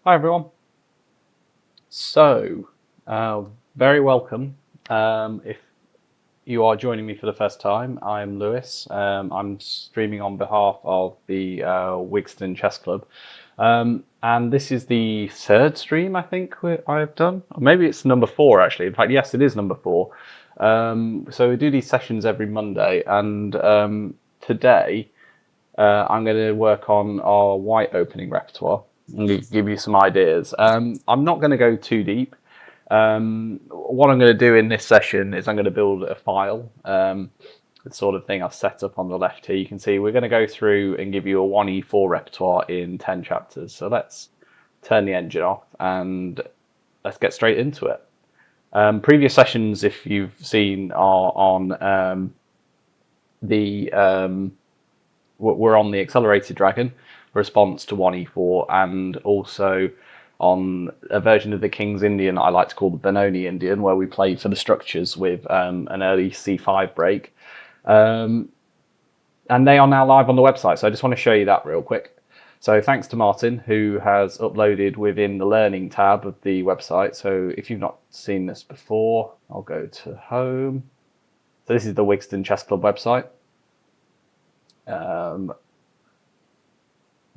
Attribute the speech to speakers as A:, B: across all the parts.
A: Hi everyone. So, very welcome. If you are joining me for the first time, I'm Lewis. I'm streaming on behalf of the Wigston Chess Club, and this is the third stream I think I've done. Or maybe it's number four actually. In fact, yes, it is number four. So we do these sessions every Monday, and today I'm going to work on our white opening repertoire and give you some ideas. I'm not going to go too deep. What I'm going to do in this session is I'm going to build a file, the sort of thing I've set up on the left here. You can see we're going to go through and give you a 1e4 repertoire in 10 chapters. So let's turn the engine off and let's get straight into it. Previous sessions, if you've seen, are on we're on the Accelerated Dragon response to 1e4, and also on a version of the King's Indian I like to call the Benoni Indian, where we play for the structures with an early c5 break. And they are now live on the website, so I just want to show you that real quick. So thanks to Martin, who has uploaded within the Learning tab of the website. So if you've not seen this before, I'll go to Home. So this is the Wigston Chess Club website.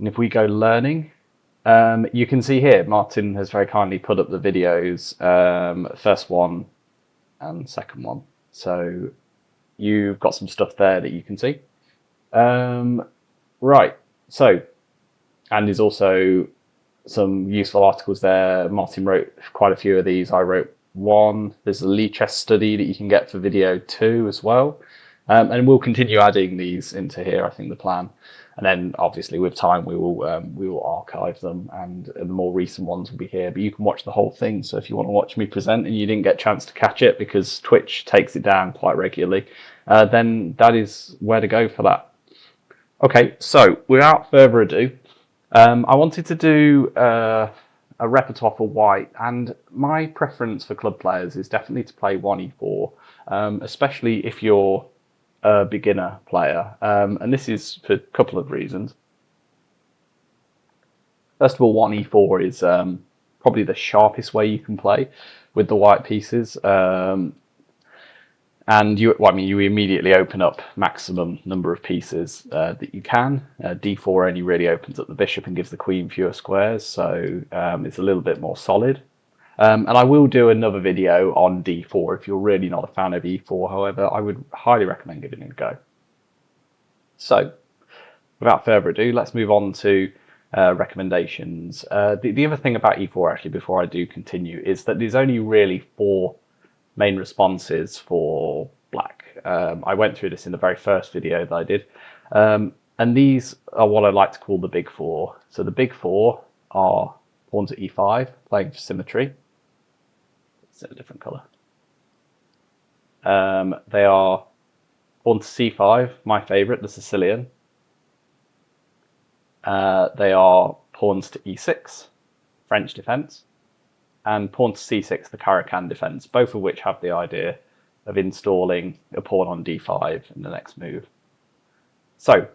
A: And if we go Learning, you can see here Martin has very kindly put up the videos, first one and second one. So you've got some stuff there that you can see. Right, so, and there's also some useful articles there. Martin wrote quite a few of these. I wrote one. There's a Lichess study that you can get for video 2 as well. And we'll continue adding these into here, I think the plan. And then obviously with time we will archive them, and the more recent ones will be here. But you can watch the whole thing. So if you want to watch me present and you didn't get a chance to catch it because Twitch takes it down quite regularly, then that is where to go for that. Okay, so without further ado, I wanted to do a repertoire for white, and my preference for club players is definitely to play 1e4, especially if you're a beginner player, and this is for a couple of reasons. First of all, 1e4 is probably the sharpest way you can play with the white pieces, and you immediately open up maximum number of pieces that you can. D4 only really opens up the bishop and gives the queen fewer squares, so it's a little bit more solid. And I will do another video on d4 if you're really not a fan of e4. However, I would highly recommend giving it a go. So, without further ado, let's move on to recommendations. The other thing about e4, actually, before I do continue, is that there's only really 4 main responses for black. I went through this in the very first video that I did. And these are what I like to call the big 4. So the big 4 are pawn to e5, playing for symmetry. It's in a different colour. They are pawn to c5, my favourite, the Sicilian. They are pawns to e6, French defence, and pawn to c6, the Caro-Kann defence, both of which have the idea of installing a pawn on d5 in the next move. So,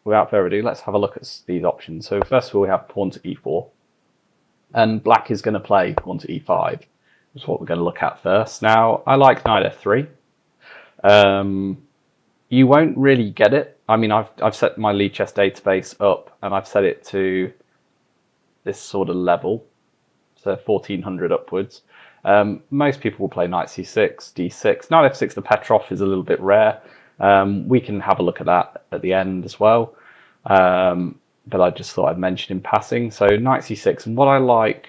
A: without further ado, let's have a look at these options. So first of all, we have pawn to e4. And black is going to play pawn to e5. That's what we're going to look at first. Now, I like knight f3. You won't really get it. I mean, I've set my Lichess database up, and I've set it to this sort of level, so 1400 upwards. Most people will play knight c6, d6. Knight f6, the Petrov, is a little bit rare. We can have a look at that at the end as well. But I just thought I'd mention in passing. So knight c6, and what I like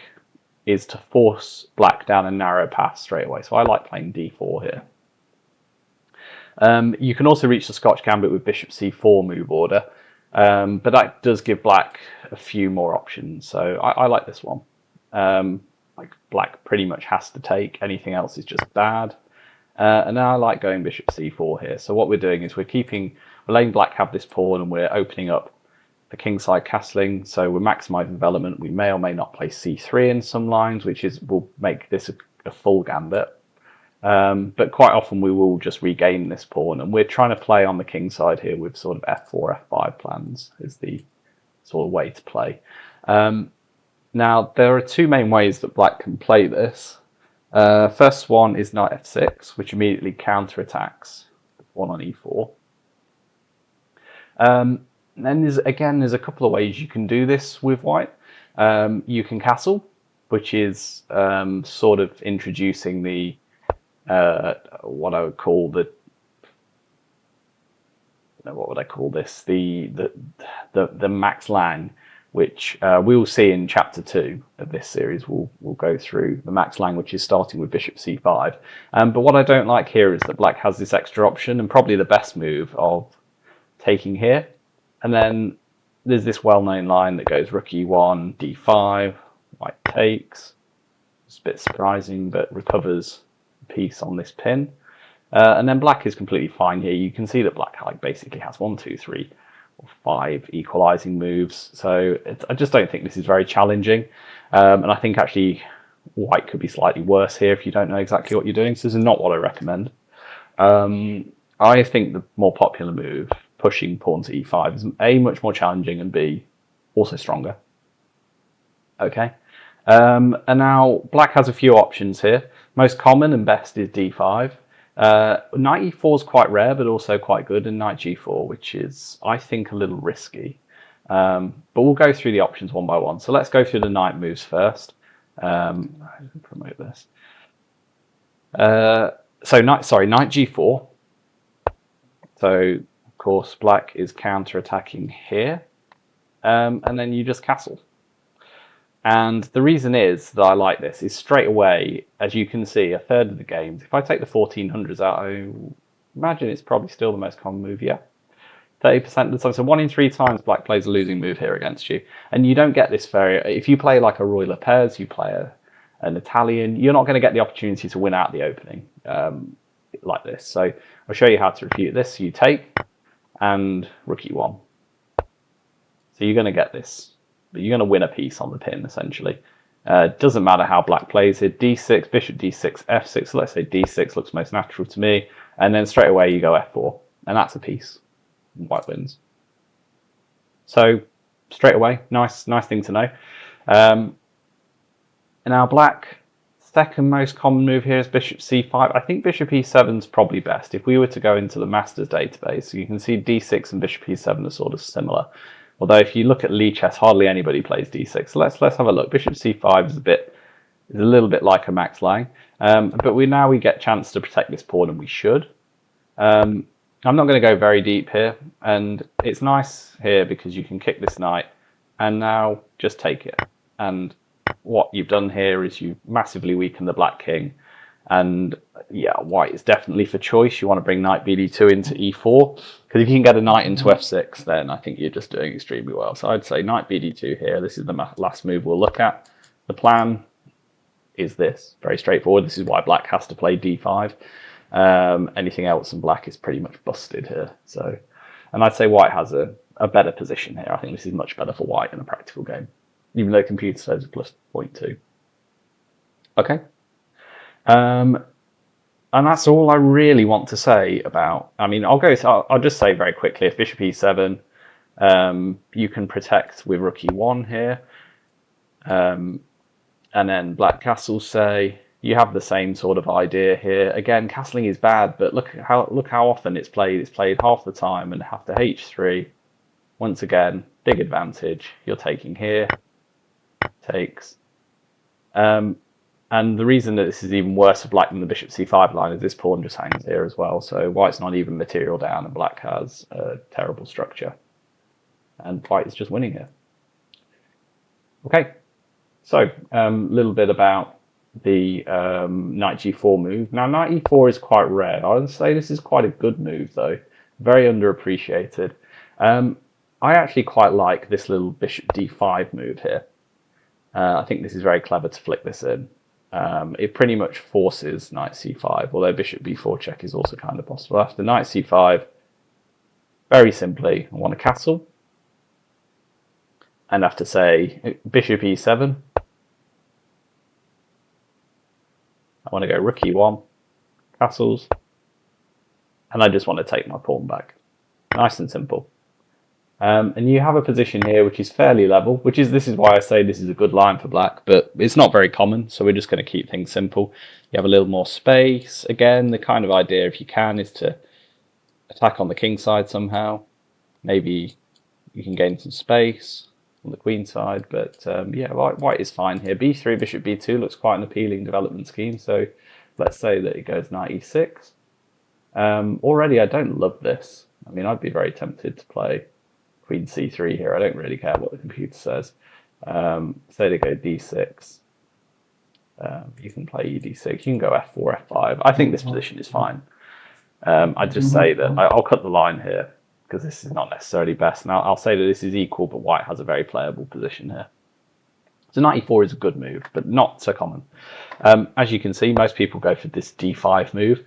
A: is to force black down a narrow path straight away. So I like playing d4 here. You can also reach the Scotch Gambit with bishop c4 move order, but that does give black a few more options. So I like this one. Like black pretty much has to take, anything else is just bad. And now I like going bishop c4 here. So what we're doing is we're letting black have this pawn, and we're opening up the kingside castling. So we're maximizing development. We may or may not play c3 in some lines, which will make this a full gambit. But quite often we will just regain this pawn, and we're trying to play on the king side here with sort of f4, f5 plans is the sort of way to play. Now, there are two main ways that black can play this. First one is knight f6, which immediately counterattacks one on e4. Then there's a couple of ways you can do this with white. You can castle, which is sort of introducing the what I would call what would I call this? The Max Lang, which we will see in chapter 2 of this series. We'll go through the Max Lang, which is starting with bishop c5. But what I don't like here is that black has this extra option, and probably the best move of taking here. And then there's this well-known line that goes rook e1, d5, white takes. It's a bit surprising, but recovers the piece on this pin. And then black is completely fine here. You can see that black basically has 1, 2, 3, or 5 equalizing moves. So I just don't think this is very challenging. And I think actually white could be slightly worse here if you don't know exactly what you're doing. So this is not what I recommend. I think the more popular move, pushing pawn to e5, is A, much more challenging, and B, also stronger. Okay. And now black has a few options here. Most common and best is d5. Knight e4 is quite rare, but also quite good, and knight g4, which is, I think, a little risky. But we'll go through the options one by one. So let's go through the knight moves first. Promote this. Knight g4. So, of course, black is counter-attacking here. And then you just castle. And the reason is that I like this is straight away, as you can see, a third of the games, if I take the 1400s out, I imagine it's probably still the most common move, yeah. 30% of the time. So 1 in 3 times black plays a losing move here against you. And you don't get this very... If you play like a Roy Lopez, you play an Italian, you're not going to get the opportunity to win out the opening like this. So I'll show you how to refute this. So you take and rook e1. So you're going to get this. But you're going to win a piece on the pin, essentially. It doesn't matter how black plays it. d6, bishop d6, f6. So let's say d6 looks most natural to me. And then straight away you go f4. And that's a piece. And white wins. So straight away, nice thing to know. And now black, second most common move here is bishop c5. I think bishop e7 is probably best. If we were to go into the Masters database, you can see d6 and bishop e7 are sort of similar. Although if you look at Lichess, hardly anybody plays d6. So let's have a look. Bishop c5 is a little bit like a Max Lang, but we get a chance to protect this pawn, and we should. I'm not going to go very deep here, and it's nice here because you can kick this knight, and now just take it. And what you've done here is you've massively weakened the black king. And yeah, white is definitely for choice. You want to bring knight bd2 into e4, because if you can get a knight into f6, then I think you're just doing extremely well. So I'd say knight bd2 here. This is the last move we'll look at. The plan is this, very straightforward. This is why black has to play d5. Anything else and black is pretty much busted here. So, and I'd say white has a better position here. I think this is much better for white in a practical game, even though computer says plus 0.2. Okay. And that's all I really want to say about. I mean, I'll just say very quickly. If bishop e7, you can protect with rook e1 here, and then black castles. Say you have the same sort of idea here. Again, castling is bad, but look how often it's played. It's played half the time, and after h3, once again, big advantage. You're taking here, takes. And the reason that this is even worse for black than the bishop c5 line is this pawn just hangs here as well. So white's not even material down, and black has a terrible structure. And white is just winning here. Okay, so a little bit about the knight g4 move. Now, knight e4 is quite rare. I would say this is quite a good move, though. Very underappreciated. I actually quite like this little bishop d5 move here. I think this is very clever to flick this in. It pretty much forces knight c5, although bishop b4 check is also kind of possible. After knight c5, very simply, I want to castle. And after, say, bishop e7, I want to go rook e1, castles, and I just want to take my pawn back. Nice and simple. And you have a position here which is fairly level, this is why I say this is a good line for black, but it's not very common, so we're just going to keep things simple. You have a little more space. Again, the kind of idea, if you can, is to attack on the king side somehow. Maybe you can gain some space on the queen side, but yeah, white is fine here. b3, bishop b2 looks quite an appealing development scheme, so let's say that it goes knight e6. Already, I don't love this. I mean, I'd be very tempted to play queen c3 here. I don't really care what the computer says. Say they go d6. You can play ed6. You can go f4, f5. I think this position is fine. I'd just say that I'll cut the line here because this is not necessarily best. Now I'll say that this is equal, but white has a very playable position here. So knight e4 is a good move, but not so common. As you can see, most people go for this d5 move.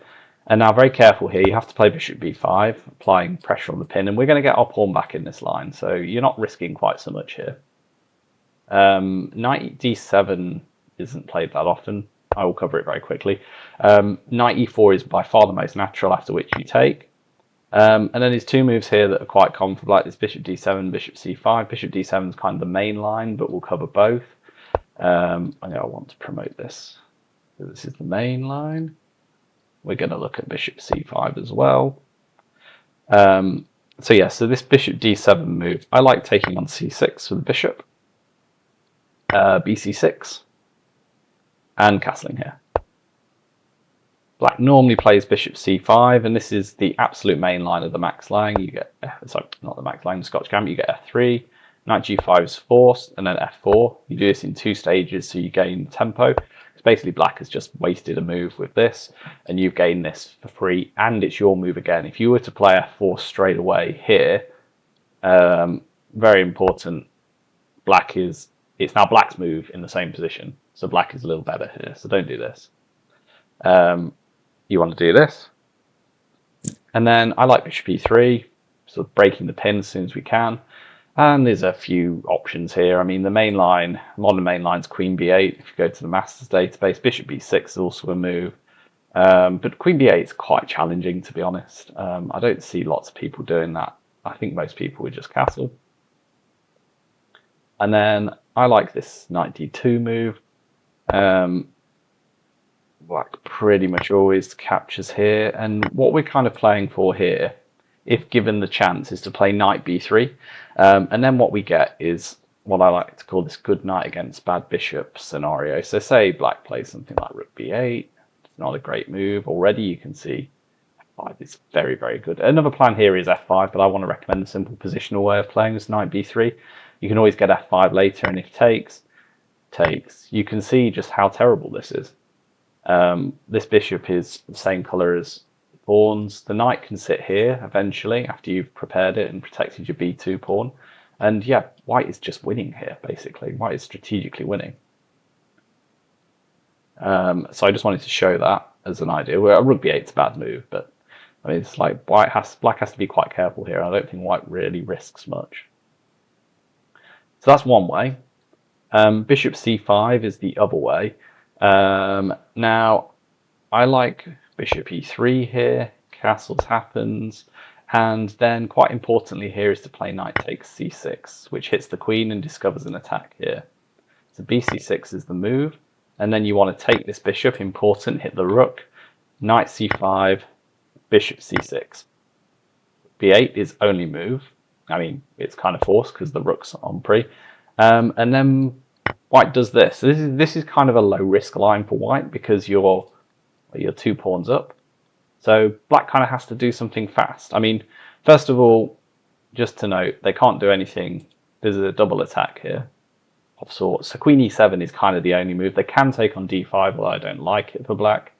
A: And now, very careful here, you have to play bishop b5, applying pressure on the pin, and we're going to get our pawn back in this line, so you're not risking quite so much here. Knight d7 isn't played that often. I will cover it very quickly. Knight e4 is by far the most natural, after which you take. And then there's two moves here that are quite common for black. There's bishop d7, bishop c5. Bishop d7 is kind of the main line, but we'll cover both. I know I want to promote this. So this is the main line. We're going to look at bishop c5 as well. So yeah, so this bishop d7 move, I like taking on c6 for the bishop. bc6. And castling here. Black normally plays bishop c5, and this is the absolute main line of the Max Lang. You get, sorry, not the Max Lang, the Scotch Gambit. You get f3, knight g5 is forced, and then f4. You do this in two stages, so you gain tempo. It's basically black has just wasted a move with this, and you've gained this for free, and it's your move again. If you were to play f4 straight away here, very important, it's now black's move in the same position. So black is a little better here, so don't do this. You want to do this. And then I like bishop e3, sort of breaking the pin as soon as we can. And there's a few options here. I mean, the main line, modern main line is queen b8. If you go to the Masters database, bishop b6 is also a move. But queen b8 is quite challenging, to be honest. I don't see lots of people doing that. I think most people would just castle. And then I like this knight d2 move. Black pretty much always captures here, and what we're kind of playing for here, if given the chance, is to play knight b3, and then what we get is what I like to call this good knight against bad bishop scenario. So say black plays something like rook b8, it's not a great move. Already you can see f5 is very, very good. Another plan here is f5, but I want to recommend a simple positional way of playing this knight b3. You can always get f5 later, and if takes, you can see just how terrible this is. This bishop is the same colour as pawns. The knight can sit here eventually after you've prepared it and protected your b2 pawn. And yeah, white is just winning here, basically. White is strategically winning. So I just wanted to show that as an idea. Well, rook b8 is a bad move, but I mean, it's like black has to be quite careful here. I don't think white really risks much. So that's one way. Bishop c5 is the other way. Now, I like bishop e3 here, castles happens, and then quite importantly here is to play knight takes c6, which hits the queen and discovers an attack here. So bc6 is the move, and then you want to take this bishop, important, hit the rook, knight c5, bishop c6. b8 is only move. I mean, it's kind of forced because the rook's on pre. And then white does this. So this is kind of a low risk line for white because you're 2 pawns up. So black kind of has to do something fast. I mean, first of all, just to note, they can't do anything. There's a double attack here of sorts. So queen e7 is kind of the only move. They can take on d5, although I don't like it for black.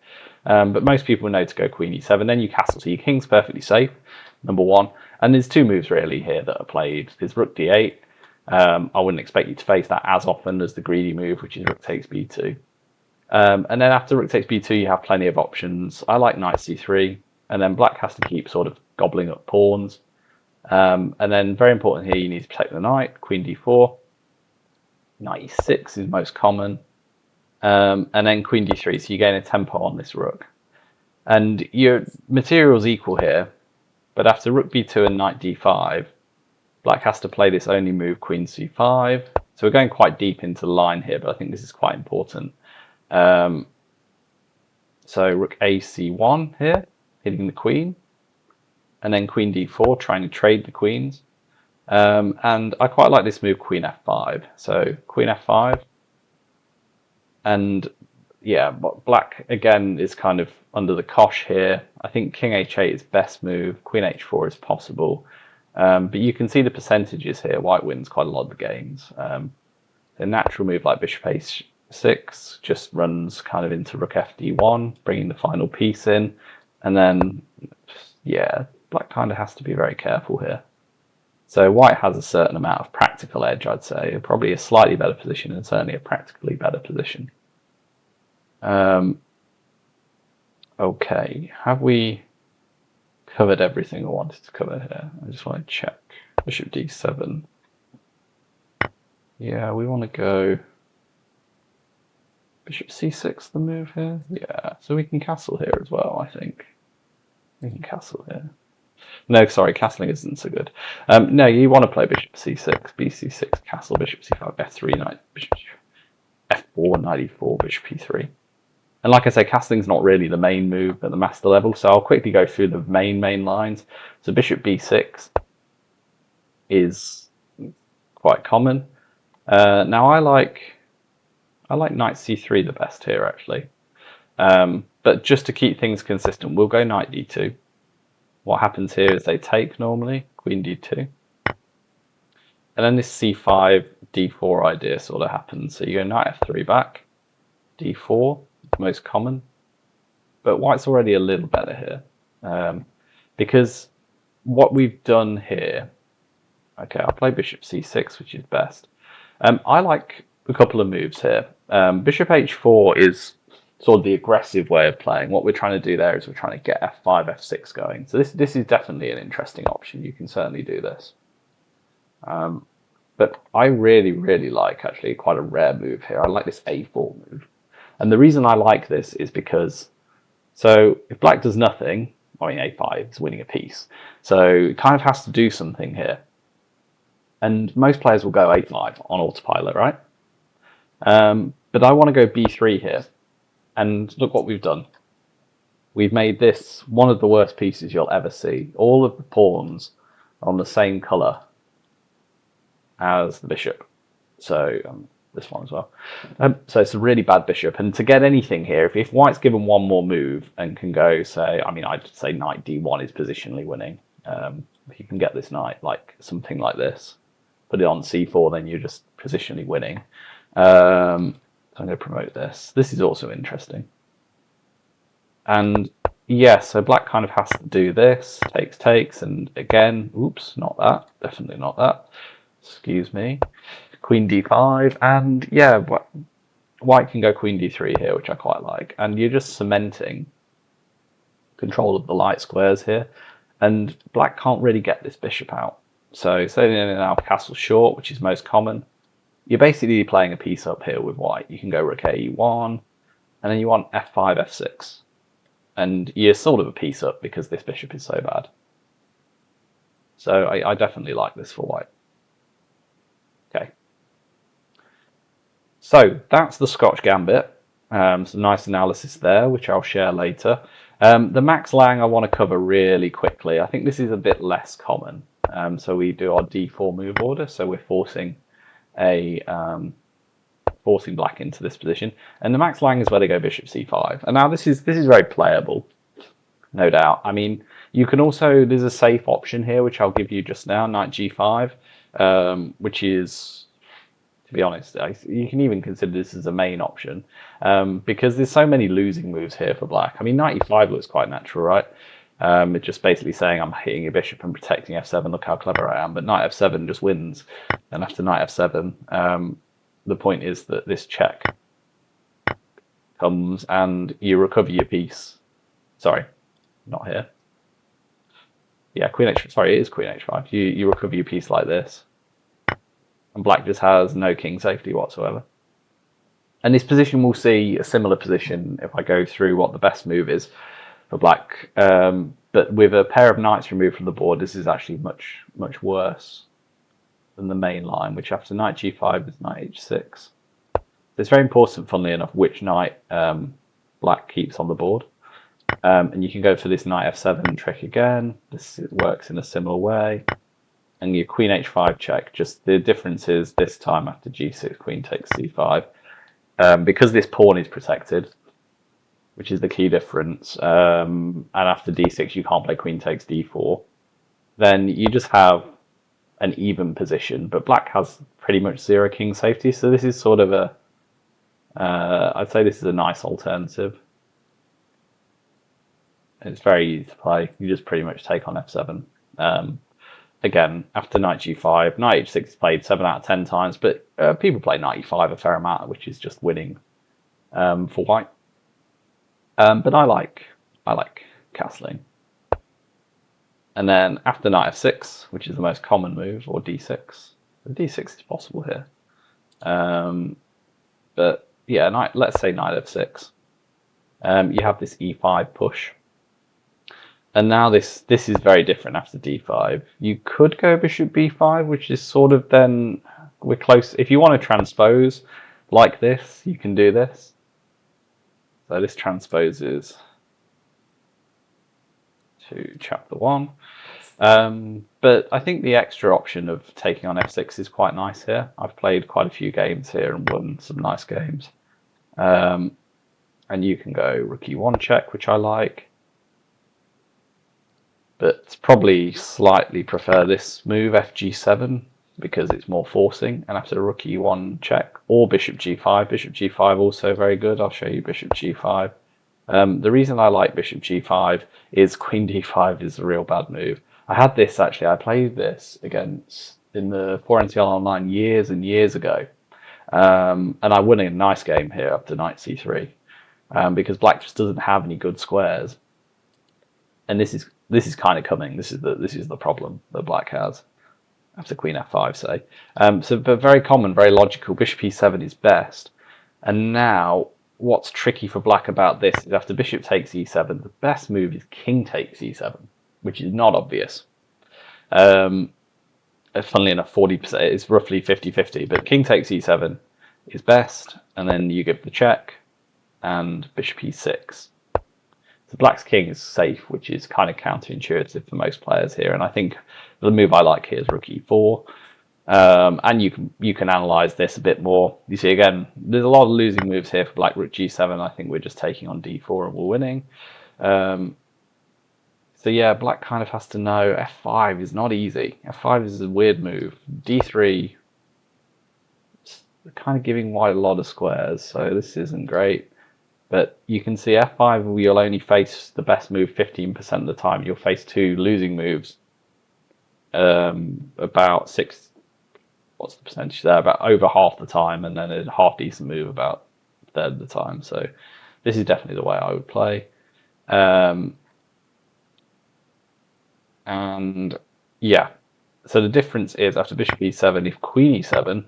A: But most people know to go queen e7. Then you castle, so your king's perfectly safe, number one. And there's 2 moves really here that are played. There's rook d8. I wouldn't expect you to face that as often as the greedy move, which is rook takes b2. And then after rook takes b2, you have plenty of options. I like knight c3, and then black has to keep sort of gobbling up pawns. And then very important here, you need to protect the knight, queen d4. Knight e6 is most common. And then queen d3, so you gain a tempo on this rook. And your material's equal here, but after rook b2 and knight d5, Black has to play this only move, queen c5. So we're going quite deep into the line here, but I think this is quite important. So rook a c1 here, hitting the queen. And then queen d4, trying to trade the queens. And I quite like this move, queen f5. So queen f5. And yeah, black again is kind of under the cosh here. I think king h8 is best move. Queen h4 is possible. But you can see the percentages here. White wins quite a lot of the games. The natural move like bishop h6 just runs kind of into rook fd1, bringing the final piece in. And then, yeah, black kind of has to be very careful here. So white has a certain amount of practical edge, I'd say. Probably a slightly better position and certainly a practically better position. Okay, have we covered everything I wanted to cover here? I just want to check. Bishop d7. Yeah, we want to go bishop c6 the move here. Yeah, so we can castle here as well, I think. We can castle here. No, sorry, castling isn't so good. No, you want to play bishop c6, bc6, castle, bishop c5, f3, knight, bishop f4, knight e4, bishop e3. And like I say, castling's not really the main move at the master level, so I'll quickly go through the main lines. So bishop b6 is quite common. Now I like knight c3 the best here, actually. But just to keep things consistent, we'll go knight d2. What happens here is they take normally, queen d2. And then this c5, d4 idea sort of happens. So you go knight f3 back, d4, most common. But white's already a little better here. Because what we've done here, okay, I'll play bishop c6, which is best. I like a couple of moves here. Bishop h4 is sort of the aggressive way of playing. What we're trying to do there is we're trying to get f5, f6 going. So this is definitely an interesting option. You can certainly do this. But I really like, actually, quite a rare move here. I like this a4 move. And the reason I like this is because, so if black does nothing, I mean a5 is winning a piece. So it kind of has to do something here. And most players will go a5 on autopilot, right? But I want to go b3 here. And look what we've done. We've made this one of the worst pieces you'll ever see. All of the pawns are on the same colour as the bishop. So this one as well. So it's a really bad bishop. And to get anything here, if white's given one more move and can go, say, I mean, I'd say knight d1 is positionally winning. If you can get this knight, like something like this, put it on c4, then you're just positionally winning. So I'm going to promote this. This is also interesting. And yeah, so black kind of has to do this, takes, and again, oops, not that, definitely not that. Excuse me. Queen d5, and yeah, white can go queen d3 here, which I quite like. And you're just cementing control of the light squares here. And black can't really get this bishop out. So say now castle short, which is most common. You're basically playing a piece up here with white. You can go rook e1, and then you want f5, f6. And you're sort of a piece up because this bishop is so bad. So I definitely like this for white. Okay. So that's the Scotch Gambit. Some nice analysis there, which I'll share later. The Max Lang I want to cover really quickly. I think this is a bit less common. So we do our d4 move order. So we're forcing black into this position, and the Max Lang is where they go bishop c5. And now this is very playable, no doubt. I mean, you can also, there's a safe option here which I'll give you just now, knight g5, which is, to be honest, you can even consider this as a main option, because there's so many losing moves here for black. I mean, knight e5 looks quite natural, right? It's just basically saying I'm hitting your bishop and protecting f7, look how clever I am. But knight f7 just wins. And after knight f7, the point is that this check comes and you recover your piece. Sorry, not here. Yeah, queen h. Sorry, it is queen h5. You recover your piece like this. And black just has no king safety whatsoever. And this position will see a similar position if I go through what the best move is for black, but with a pair of knights removed from the board, this is actually much worse. than the main line, which after knight g5 is knight h6. It's very important, funnily enough, which knight black keeps on the board. And you can go for this knight f7 trick again. This works in a similar way. And your queen h5 check. Just the difference is this time after g6, queen takes c5. Because this pawn is protected, which is the key difference, and after d6 you can't play queen takes d4, then you just have an even position. But black has pretty much zero king safety, so this is sort of a I'd say this is a nice alternative. It's very easy to play. You just pretty much take on f7. Again, after knight g5, knight h6 is played 7 out of 10 times, but people play knight e5 a fair amount, which is just winning for white. But I like castling. And then after knight f6, which is the most common move, or d6. d6 is possible here. But yeah, let's say knight f6. You have this e5 push. And now this is very different after d5. You could go bishop b5, which is sort of then, we're close. If you want to transpose like this, you can do this. So this transposes to chapter 1. But I think the extra option of taking on f6 is quite nice here. I've played quite a few games here and won some nice games. And you can go rook e1 check, which I like. But probably slightly prefer this move, fg7, because it's more forcing. And after rook e1 check, or bishop g5. Bishop g5 also very good. I'll show you bishop g5. The reason I like bishop g5 is queen d5 is a real bad move. I had this actually, I played this against in the 4NCL Online years and years ago. And I won a nice game here after knight c3. Because black just doesn't have any good squares. And this is kind of coming. This is the problem that black has after queen f5, say. But very common, very logical. Bishop e7 is best. And now, what's tricky for black about this is after bishop takes e7, the best move is king takes e7, which is not obvious. Funnily enough, 40%, it's roughly 50-50, but king takes e7 is best, and then you give the check, and bishop e6. So black's king is safe, which is kind of counterintuitive for most players here, and I think the move I like here is rook e4. And you can analyze this a bit more. You see, again, there's a lot of losing moves here for black. Rook g7. I think we're just taking on d4 and we're winning. So yeah, black kind of has to know f5 is not easy. f5 is a weird move. d3, kind of giving white a lot of squares, so this isn't great. But you can see f5, you'll only face the best move 15% of the time. You'll face two losing moves. About six. What's the percentage there? About over half the time, and then a half decent move about a third of the time. So this is definitely the way I would play. And yeah, so the difference is after bishop e7, if queen e7,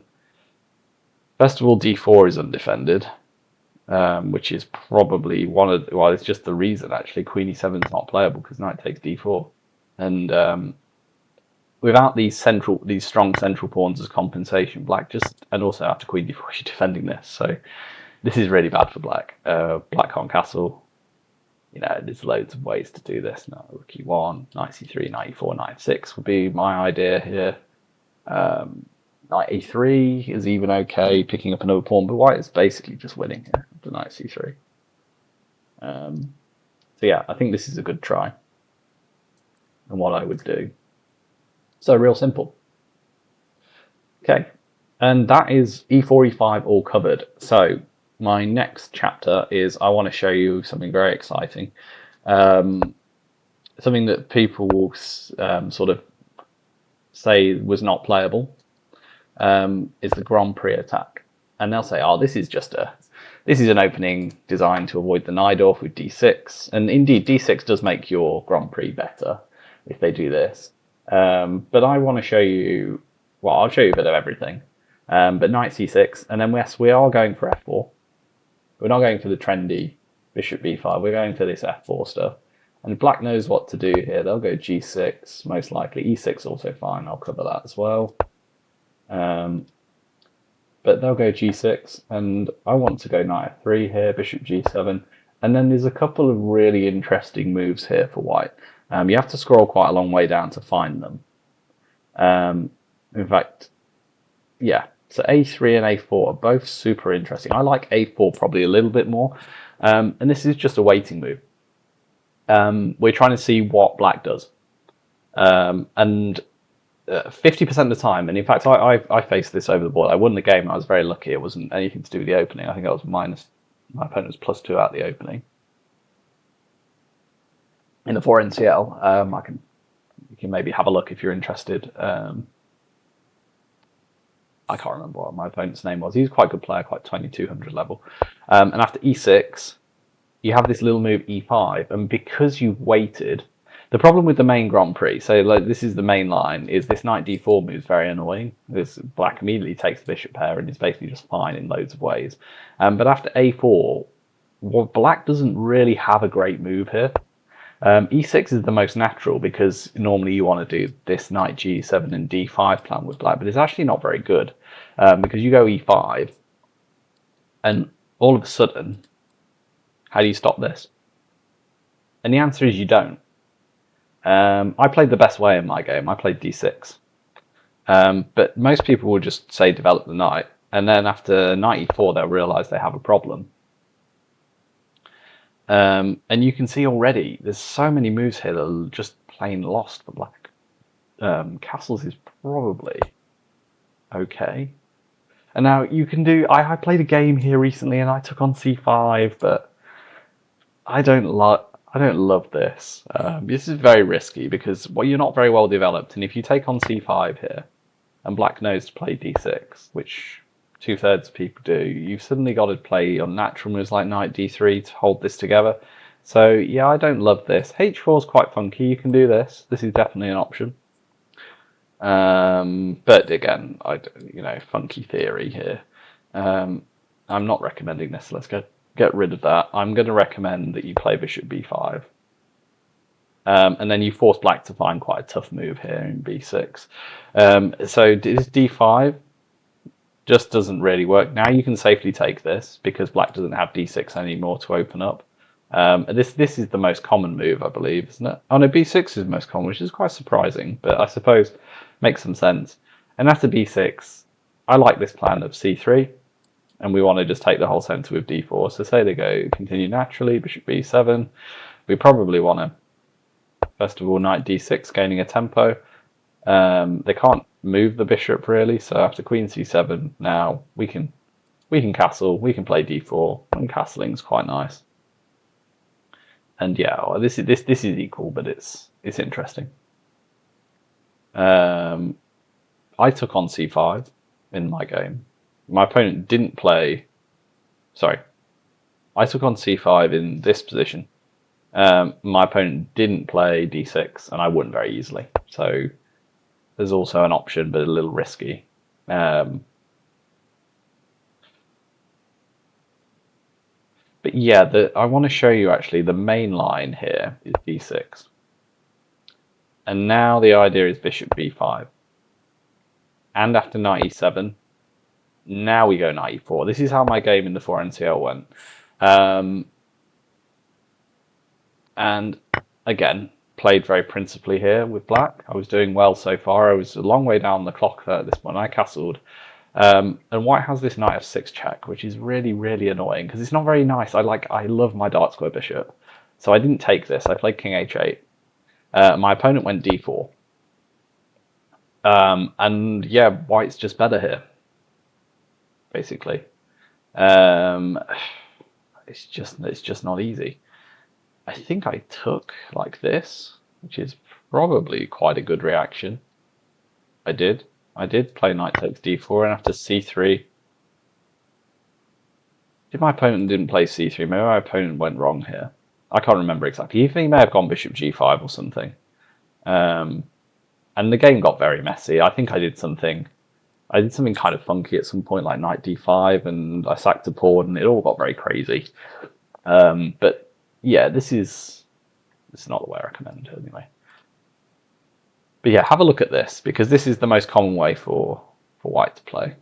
A: first of all, d4 is undefended, which is probably well, it's just the reason actually. Queen e7 is not playable because knight takes d4, and without these strong central pawns as compensation, black and also after queen d4, you're defending this. So this is really bad for black. Black can't castle. You know, there's loads of ways to do this. Now, rook e1, knight c3, knight e4, knight f6 would be my idea here. Knight e3 is even okay, picking up another pawn, but white is basically just winning here after knight c3. So yeah, I think this is a good try, and what I would do. So real simple. Okay, and that is e4, e5 all covered. So my next chapter is I want to show you something very exciting. Something that people will sort of say was not playable is the Grand Prix attack. And they'll say, oh, this is an opening designed to avoid the Najdorf with d6. And indeed, d6 does make your Grand Prix better if they do this. But I want to show you, well, I'll show you a bit of everything. But knight c6, and then yes, we are going for f4. We're not going for the trendy bishop b5. We're going for this f4 stuff. And black knows what to do here. They'll go g6, most likely. e6 also fine. I'll cover that as well. Um, but they'll go g6, and I want to go knight f3 here, bishop g7, and then there's a couple of really interesting moves here for white. You have to scroll quite a long way down to find them. In fact, yeah, so a3 and a4 are both super interesting. I like a4 probably a little bit more, and this is just a waiting move. We're trying to see what black does, and 50% of the time, and in fact, I faced this over the board. I won the game. I was very lucky. It wasn't anything to do with the opening. I think I was minus. My opponent was +2 out the opening. In the 4NCL, you can maybe have a look if you're interested. I can't remember what my opponent's name was. He was quite a good player, quite 2200 level. And after e6, you have this little move e5, and because you've waited. The problem with the main Grand Prix, so like this is the main line, is this knight d4 move is very annoying. This black immediately takes the bishop pair and is basically just fine in loads of ways. But after a4, well, black doesn't really have a great move here. e6 is the most natural because normally you want to do this knight g7 and d5 plan with black, but it's actually not very good because you go e5 and all of a sudden, how do you stop this? And the answer is you don't. I played the best way in my game. I played d6. But most people will just say develop the knight, and then after knight e4 they'll realise they have a problem. And you can see already there's so many moves here that are just plain lost for black. Castles is probably okay. And now you can do. I played a game here recently and I took on c5, but I don't love this. This is very risky because you're not very well developed, and if you take on c5 here, and black knows to play d6, which 2/3 of people do, you've suddenly got to play unnatural moves like knight d3 to hold this together. So yeah, I don't love this. h4 is quite funky. You can do this. This is definitely an option. But again, funky theory here. I'm not recommending this. Let's get rid of that. I'm going to recommend that you play bishop b5. And then you force black to find quite a tough move here in b6. So this d5 just doesn't really work. Now you can safely take this because black doesn't have d6 anymore to open up. This is the most common move, I believe, isn't it? Oh no, b6 is the most common, which is quite surprising, but I suppose makes some sense. And after b6, I like this plan of c3, and we want to just take the whole centre with d4. So say they go continue naturally, bishop b7. We probably want to, first of all, knight d6, gaining a tempo. They can't move the bishop really, so after queen c7, now we can castle, we can play d4, and castling's quite nice. And yeah, this is equal, but it's interesting. I took on c5 in my game. My opponent didn't play. Sorry, I took on c5 in this position. My opponent didn't play d6, and I won very easily. So there's also an option, but a little risky. But yeah, I want to show you actually the main line here is d6. And now the idea is bishop b5. And after knight e7, now we go knight e4. This is how my game in the 4NCL went. And again, played very principally here with black. I was doing well so far. I was a long way down the clock at this point. I castled. And white has this knight f6 check, which is really, really annoying because it's not very nice. I love my dark square bishop. So I didn't take this. I played king h8. My opponent went d4. And yeah, white's just better here, basically. It's just not easy. I think I took like this, which is probably quite a good reaction. I did play knight takes d4, and after c3, if my opponent didn't play c3, maybe my opponent went wrong here. I can't remember exactly. Even he may have gone bishop g5 or something. And the game got very messy. I think I did something kind of funky at some point, like knight d5, and I sacked a pawn, and it all got very crazy. But yeah, this is not the way I recommend anyway. But yeah, have a look at this because this is the most common way for for white to play.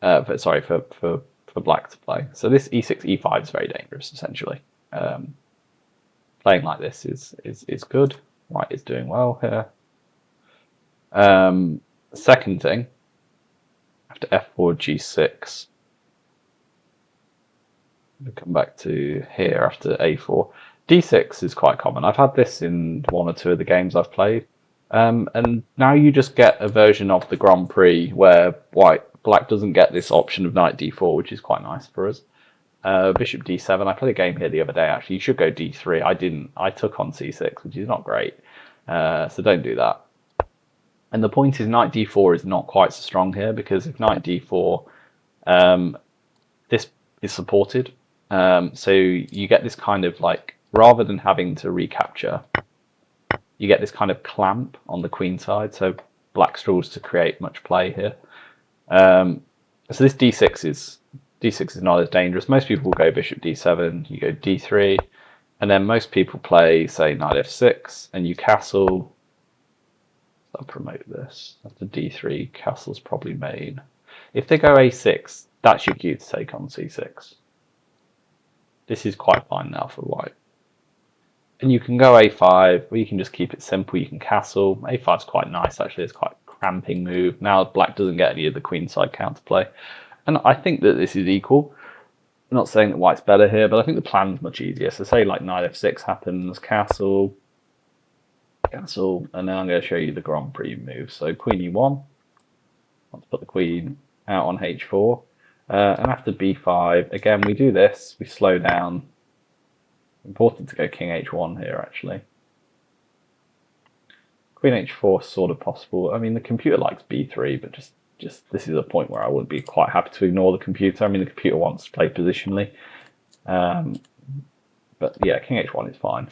A: For black to play. So this e6, e5 is very dangerous, essentially. Playing like this is good. White is doing well here. Second thing, after f4, g6, we'll come back to here after a4. d6 is quite common. I've had this in one or two of the games I've played. And now you just get a version of the Grand Prix where black doesn't get this option of knight d4, which is quite nice for us. Bishop d7. I played a game here the other day, actually. You should go d3. I didn't. I took on c6, which is not great. So don't do that. And the point is knight d4 is not quite so strong here, because if knight d4, this is supported. So you get this kind of like, rather than having to recapture, you get this kind of clamp on the queen side. So black struggles to create much play here. So this d6 is not as dangerous. Most people will go bishop d7, you go d3, and then most people play, say, knight f6, and you castle. I'll promote this. After d3, castle's probably main. If they go a6, that's your cue to take on c6. This is quite fine now for white. And you can go a5, or you can just keep it simple. You can castle. a5 is quite nice, actually. It's quite a cramping move. Now black doesn't get any of the queenside counterplay. And I think that this is equal. I'm not saying that white's better here, but I think the plan's much easier. So say like knight f6 happens, castle, and then I'm going to show you the Grand Prix move. So queen e1. Let's put the queen out on h4. And after b5, again, we do this. We slow down. Important to go king h1 here, actually. Queen h4 is sort of possible. I mean, the computer likes b3, but just this is a point where I would be quite happy to ignore the computer. I mean, the computer wants to play positionally. But yeah, king h1 is fine.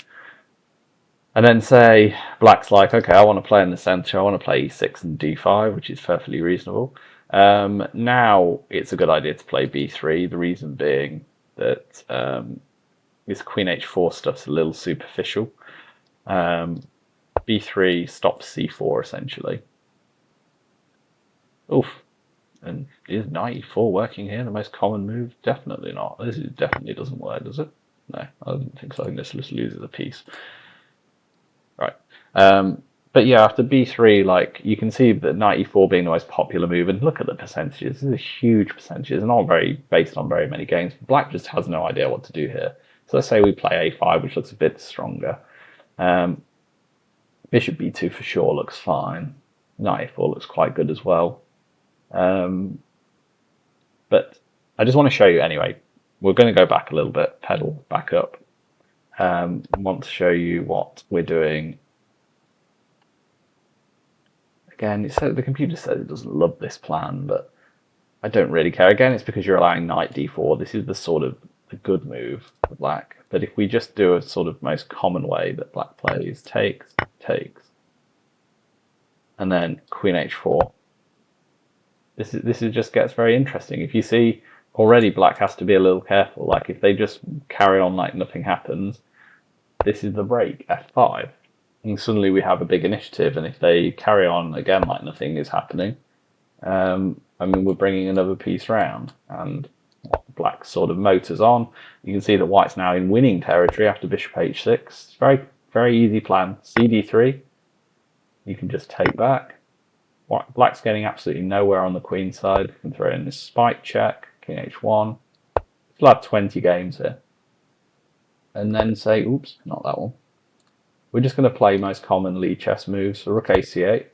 A: And then say black's like, okay, I want to play in the center. I want to play e6 and d5, which is perfectly reasonable. Now it's a good idea to play b3. The reason being that this queen h4 stuff's a little superficial. b3 stops c4 essentially. Oof. And is knight e4 working here? The most common move? Definitely not. This definitely doesn't work, does it? No, I don't think so. I think this just loses a piece. Right. But yeah, after b3, like you can see that knight e4 being the most popular move, and look at the percentages. This is huge percentages, not very based on very many games. Black just has no idea what to do here. So let's say we play a5, which looks a bit stronger. Bishop b2 for sure looks fine. Knight a4 looks quite good as well. But I just want to show you anyway. We're going to go back a little bit, pedal back up. I want to show you what we're doing. Again, the computer says it doesn't love this plan, but I don't really care. Again, it's because you're allowing knight d4. This is the sort of the good move for black. But if we just do a sort of most common way that black plays, takes, and then queen h4. This just gets very interesting. If you see already, black has to be a little careful. Like if they just carry on like nothing happens, this is the break, f5. And suddenly we have a big initiative. And if they carry on again like nothing is happening, I mean, we're bringing another piece round. And black sort of motors on. You can see that white's now in winning territory after bishop h6. It's very, very easy plan. cd3. You can just take back. Black's getting absolutely nowhere on the queen side. You can throw in this spike check, king h1. We'll have 20 games here. And then say, oops, not that one. We're just going to play most commonly chess moves. So rook ac8.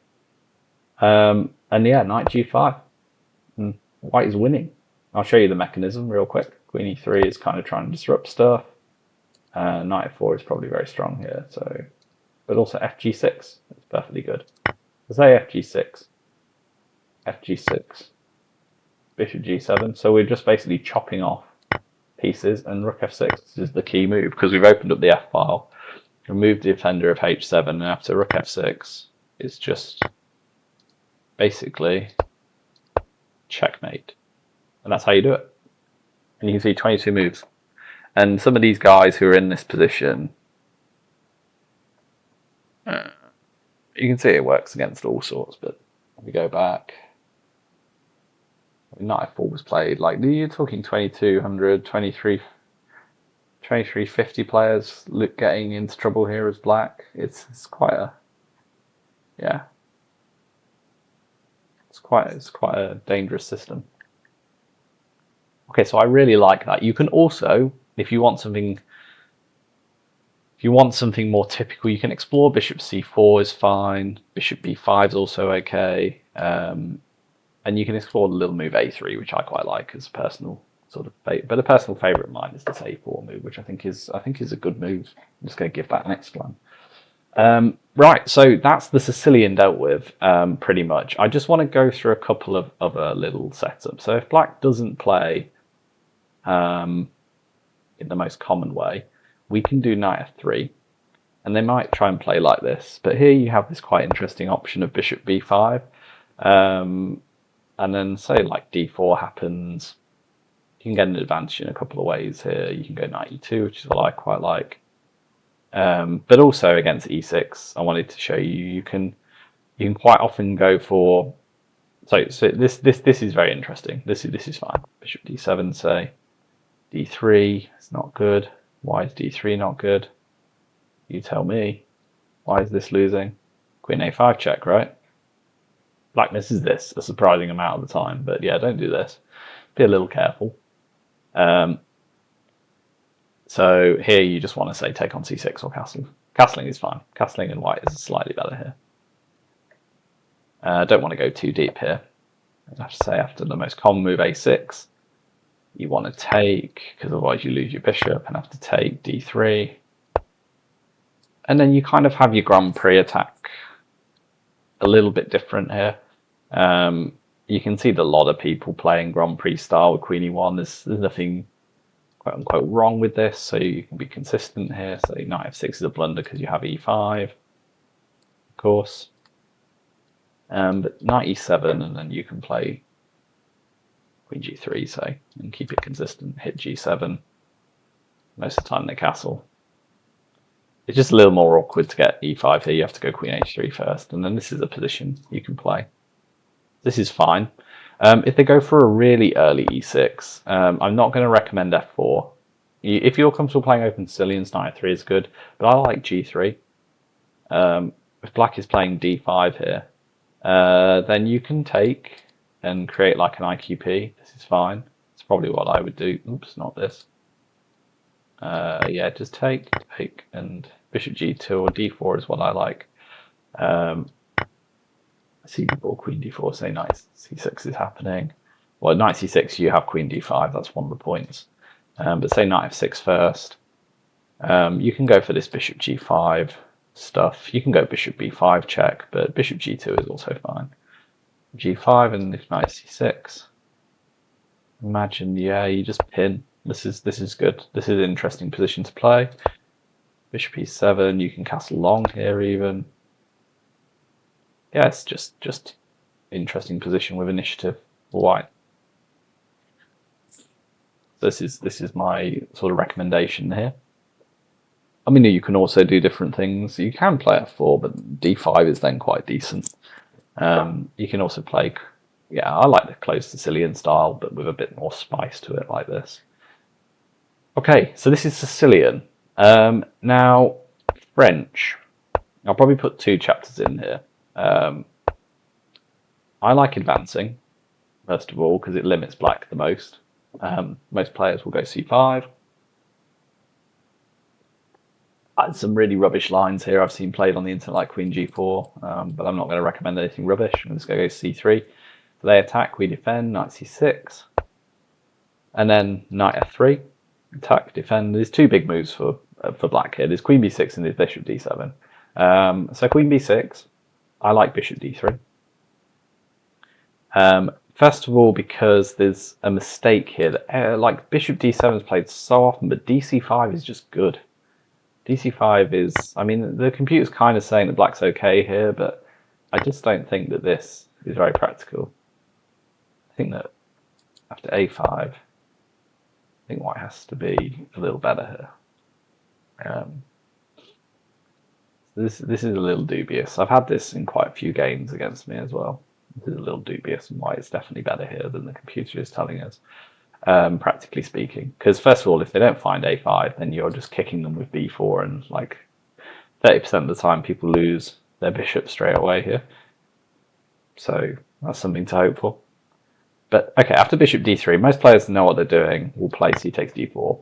A: And yeah, knight g5. And white is winning. I'll show you the mechanism real quick. Queen e3 is kind of trying to disrupt stuff. Knight f4 is probably very strong here. But also fg6 is perfectly good. So say fg6, bishop g7. So we're just basically chopping off pieces, and rook f6 is the key move because we've opened up the f file, removed the defender of h7, and after rook f6, it's just basically checkmate. And that's how you do it. And you can see 22 moves. And some of these guys who are in this position, You can see it works against all sorts, but if we go back, knight f4 was played, like, you're talking 2200, 2350 players getting into trouble here as black. It's quite a, yeah, it's quite a dangerous system. Okay, so I really like that. You can also, if you want something more typical, you can explore bishop c4 is fine, bishop b5 is also okay, and you can explore the little move a3, which I quite like as a personal sort of but a personal favourite of mine is this a4 move, which I think is a good move. I'm just going to give that next plan. Right, so that's the Sicilian dealt with, pretty much. I just want to go through a couple of other little setups. So if black doesn't play in the most common way, we can do knight f3, and they might try and play like this. But here you have this quite interesting option of bishop b5, and then say like d4 happens. You can get an advantage in a couple of ways here. You can go knight e2, which is what I quite like. But also against e6, I wanted to show you can quite often go for. So this is very interesting. This is fine. Bishop d7, say d3. It's not good. Why is d3 not good? You tell me. Why is this losing? Queen a5 check, right? Black misses this a surprising amount of the time, but yeah, don't do this. Be a little careful. So here you just want to say take on c6 or castle. Castling is fine. Castling and white is slightly better here. Don't want to go too deep here. I have to say after the most common move a6, you want to take, because otherwise you lose your bishop and have to take d3. And then you kind of have your Grand Prix attack a little bit different here. You can see that a lot of people playing Grand Prix style with Queen e1. There's nothing quote unquote wrong with this, so you can be consistent here. So knight f6 is a blunder because you have e5, of course. But knight e7, and then you can play queen g3, say, and keep it consistent. Hit g7 most of the time in the castle. It's just a little more awkward to get e5 here. You have to go queen h3 first, and then this is a position you can play. This is fine. If they go for a really early e6, I'm not going to recommend f4. If you're comfortable playing open Sicilians, knight f3 is good, but I like g3. If black is playing d5 here, then you can take and create like an IQP. This is fine. It's probably what I would do. Oops, not this. Yeah, just take, and bishop g2 or d4 is what I like. c4, queen d4, say knight c6 is happening. Well, knight c6, you have queen d5, that's one of the points. But say knight f6 first. You can go for this bishop g5 stuff. You can go bishop b5 check, but bishop g2 is also fine. g5 and if knight c6. Imagine, yeah, you just pin. This is good. This is an interesting position to play. Bishop e7, you can castle long here even. Yeah, it's just interesting position with initiative for white. This is my sort of recommendation here. I mean, you can also do different things. You can play f4, but d5 is then quite decent. You can also play, yeah, I like the close Sicilian style, but with a bit more spice to it like this. Okay, so this is Sicilian. Now, French. I'll probably put 2 chapters in here. I like advancing, first of all, because it limits black the most. Most players will go c5. Some really rubbish lines here I've seen played on the internet, like queen g4, but I'm not going to recommend anything rubbish. I'm just going to go c3. So they attack, we defend, knight c6. And then knight f3, attack, defend. There's 2 big moves for black here. There's queen b6 and there's bishop d7. So queen b6, I like bishop d3. First of all, because there's a mistake here that like bishop d7 is played so often, but dc5 is just good. dc5 is, I mean, the computer's kind of saying that black's okay here, but I just don't think that this is very practical. I think that after a5, I think white has to be a little better here. This is a little dubious. I've had this in quite a few games against me as well. This is a little dubious, and white is definitely better here than the computer is telling us, practically speaking. Because first of all, if they don't find a5, then you're just kicking them with b4, and like 30% of the time, people lose their bishop straight away here. So that's something to hope for. But okay, after bishop d3, most players know what they're doing. Will play c takes d4.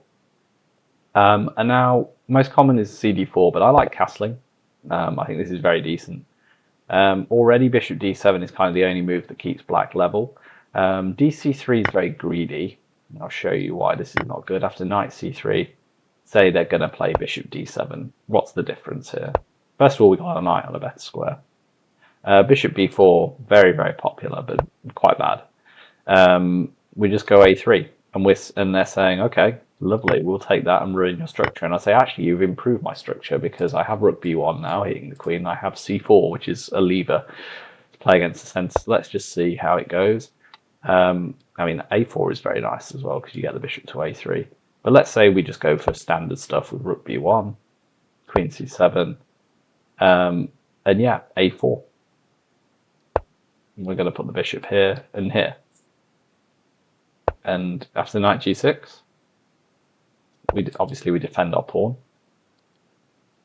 A: And now, most common is cd4, but I like castling. I think this is very decent. Already bishop d7 is kind of the only move that keeps black level. dc3 is very greedy. I'll show you why this is not good. After knight c3, say they're going to play bishop d7. What's the difference here? First of all, we got a knight on a better square. Bishop b4, very, very popular, but quite bad. We just go a3, and they're saying, okay, lovely, we'll take that and ruin your structure. And I say, actually, you've improved my structure because I have rook b1 now hitting the queen. I have c4, which is a lever to play against the center. Let's just see how it goes. I mean, a4 is very nice as well because you get the bishop to a3. But let's say we just go for standard stuff with rook b1, queen c7, and yeah, a4. We're going to put the bishop here and here. And after knight g6, obviously we defend our pawn,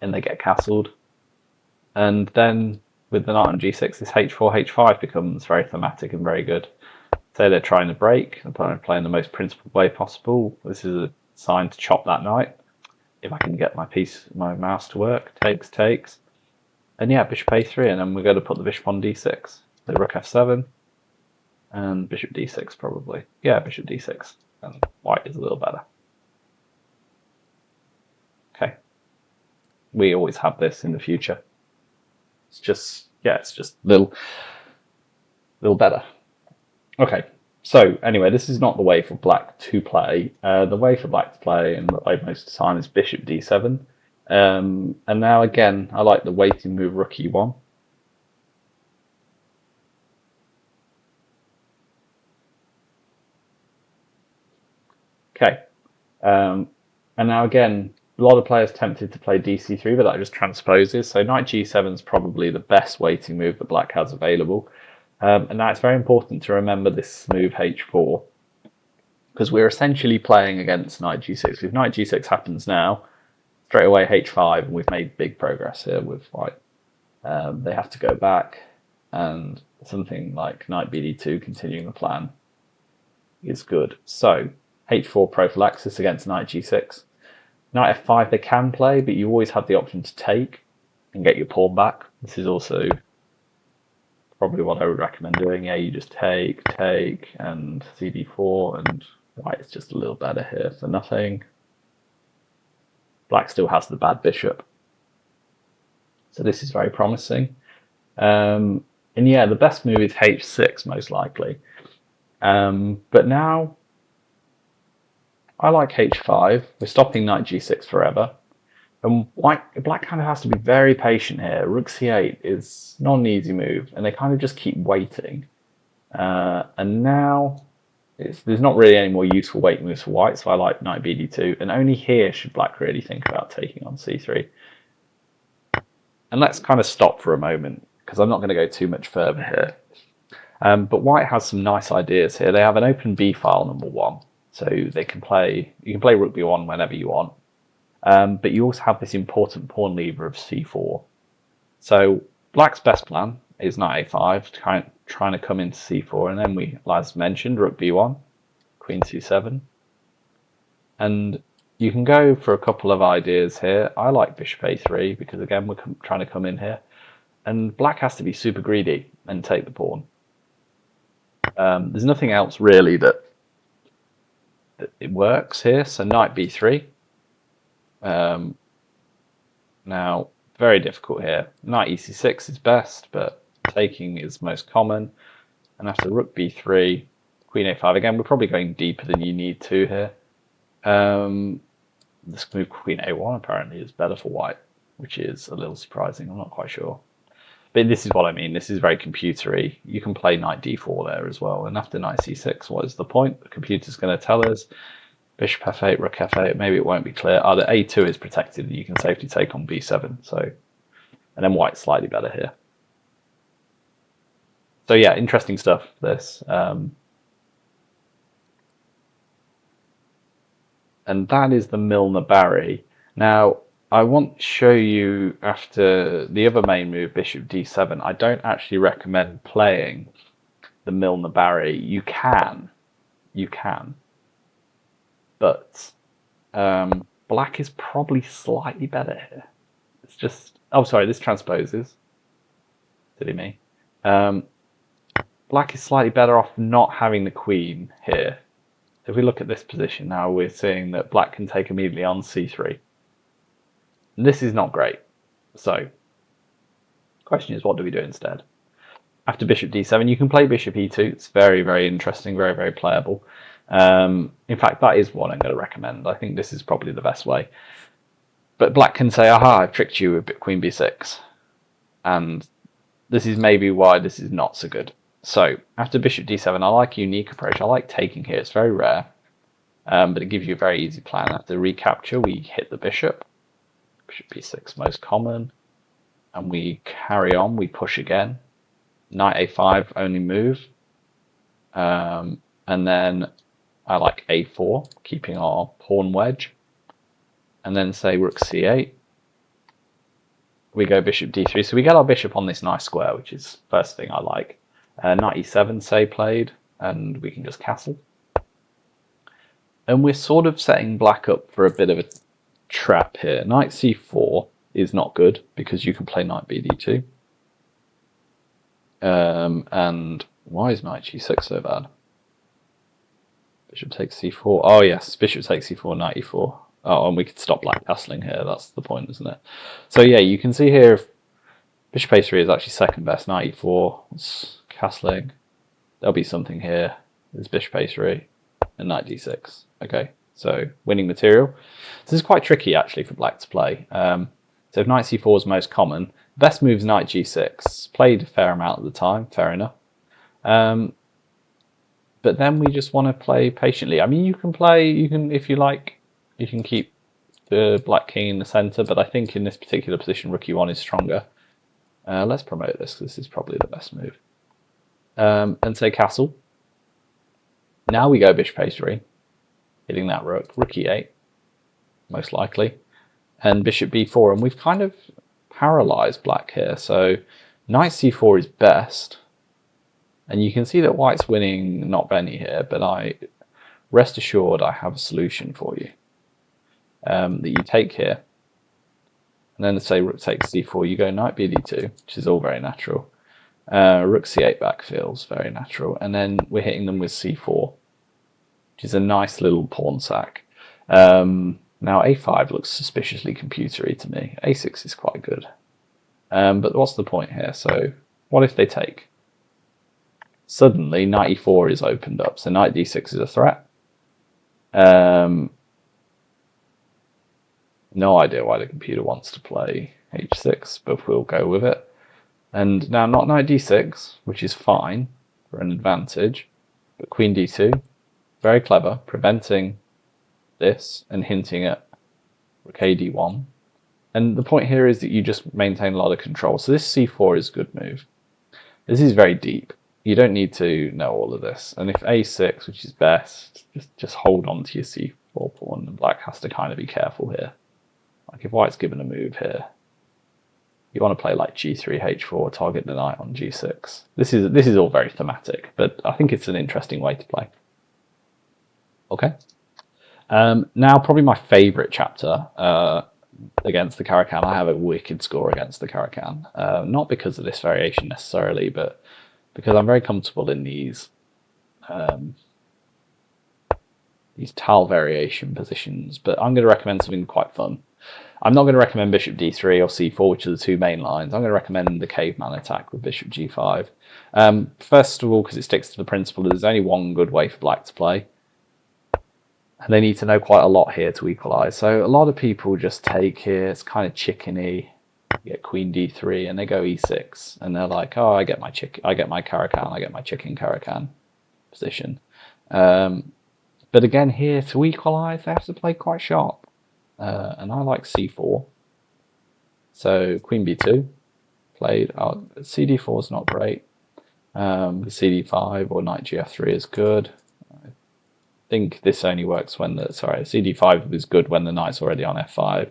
A: and they get castled. And then with the knight on g6, this h4, h5 becomes very thematic and very good. Say they're trying to break, they're playing the most principled way possible. This is a sign to chop that knight. If I can get my mouse to work, takes. And yeah, bishop a3, and then we're going to put the bishop on d6. So rook f7, and bishop d6 probably. Yeah, bishop d6, and white is a little better. Okay. We always have this in the future. It's just a little better. Okay, so anyway, this is not the way for black to play. The way for black to play, and the way most of the time, is bishop d7. And now again, I like the waiting move rook e1. Okay, and now again, a lot of players tempted to play dc3, but that just transposes. So knight g7 is probably the best waiting move that black has available. And now it's very important to remember this move h4, because we're essentially playing against knight g6. If knight g6 happens now, straight away h5, and we've made big progress here with white. They have to go back, and something like knight bd2 continuing the plan is good. So h4 prophylaxis against knight g6. Knight f5 they can play, but you always have the option to take and get your pawn back. This is also probably what I would recommend doing. Yeah, you just take, and cd4, and white is just a little better here for nothing. Black still has the bad bishop. So this is very promising. And yeah, the best move is h6 most likely. But now I like h5. We're stopping knight g6 forever. And black kind of has to be very patient here. Rook c8 is not an easy move, and they kind of just keep waiting. And now there's not really any more useful waiting moves for white, so I like knight bd2. And only here should black really think about taking on c3. And let's kind of stop for a moment, because I'm not going to go too much further here. But white has some nice ideas here. They have an open b file, number one. So you can play rook b1 whenever you want. But you also have this important pawn lever of c4. So black's best plan is knight a5, trying to come into c4, and then we, as mentioned, rook b1, queen c7. And you can go for a couple of ideas here. I like bishop a3 because, again, we're trying to come in here. And black has to be super greedy and take the pawn. There's nothing else really that it works here. So knight b3. Now, very difficult here. Knight ec6 is best, but taking is most common. And after rook b3, queen a5. Again, we're probably going deeper than you need to here. This move queen a1 apparently is better for white, which is a little surprising. I'm not quite sure. But this is what I mean. This is very computery. You can play knight d4 there as well. And after knight c6, what is the point? The computer's going to tell us. Bishop f8, rook f8. Maybe it won't be clear. The a2 is protected, and you can safely take on b7. So and then white's slightly better here. So yeah, interesting stuff, this. And that is the Milner-Barry. Now, I want to show you after the other main move, bishop d7. I don't actually recommend playing the Milner-Barry. You can, but black is probably slightly better here. It's just, oh sorry, this transposes. Silly me. Black is slightly better off not having the queen here. If we look at this position now, we're seeing that black can take immediately on c3. And this is not great. So, the question is, what do we do instead? After bishop d7, you can play bishop e2. It's very, very interesting, very, very playable. In fact, that is what I'm going to recommend. I think this is probably the best way. But black can say, aha, I've tricked you with queen b6. And this is maybe why this is not so good. So, after bishop d7, I like a unique approach. I like taking here. It's very rare, but it gives you a very easy plan. After recapture, we hit the bishop. Bishop b6, most common. And we carry on. We push again. Knight a5, only move. And then I like a4, keeping our pawn wedge. And then say rook c8. We go bishop d3. So we get our bishop on this nice square, which is first thing I like. Knight e7, say, played, and we can just castle. And we're sort of setting black up for a bit of a trap here. Knight c4 is not good because you can play knight bd2. And why is knight g6 so bad? Bishop takes c4. Oh yes, bishop takes c4, knight e4. Oh, and we could stop black castling here. That's the point, isn't it? So yeah, you can see here if bishop a3 is actually second best. Knight e4, it's castling. There'll be something here. There's bishop a3 and knight d6. Okay, so winning material. This is quite tricky actually for black to play. So if knight c4 is most common, best move is knight g6. Played a fair amount at the time, fair enough. But then we just want to play patiently. I mean, you can play, if you like, you can keep the black king in the center, but I think in this particular position, rook e1 is stronger. Let's promote this, because this is probably the best move. And say castle. Now we go bishop a3, hitting that rook. Rook e8, most likely. And bishop b4, and we've kind of paralyzed black here. So knight c4 is best. And you can see that white's winning not many here, but rest assured I have a solution for you. That you take here. And then say rook takes c4, you go knight bd2, which is all very natural. Rook c8 back feels very natural. And then we're hitting them with c4, which is a nice little pawn sack. Now a5 looks suspiciously computery to me. a6 is quite good. But what's the point here? So what if they take? Suddenly knight e4 is opened up, so knight d6 is a threat. No idea why the computer wants to play h6, but we'll go with it. And now not knight d6, which is fine for an advantage, but queen d2, very clever, preventing this and hinting at rook a d1. And the point here is that you just maintain a lot of control. So this c4 is a good move. This is very deep. You don't need to know all of this. And if a6, which is best, just hold on to your c4 pawn, and black has to kind of be careful here. Like if white's given a move here, you want to play like g3, h4, target the knight on g6. This is all very thematic, but I think it's an interesting way to play. Okay. Now probably my favourite chapter against the Caro-Kann. I have a wicked score against the Caro-Kann. Not because of this variation necessarily, but because I'm very comfortable in these tile variation positions. But I'm going to recommend something quite fun. I'm not going to recommend bishop d3 or c4, which are the two main lines. I'm going to recommend the caveman attack with bishop g5. First of all, because it sticks to the principle that there's only one good way for black to play. And they need to know quite a lot here to equalise. So a lot of people just take here, it's kind of chickeny. You get queen d3 and they go e6. And they're like, oh, I get my Caro-Kann, I get my chicken Caro-Kann position. But again here, to equalise, they have to play quite sharp. And I like c4. So queen b2. played. CD4 is not great. CD5 or knight GF3 is good. I think this only works when CD5 is good when the knight's already on F5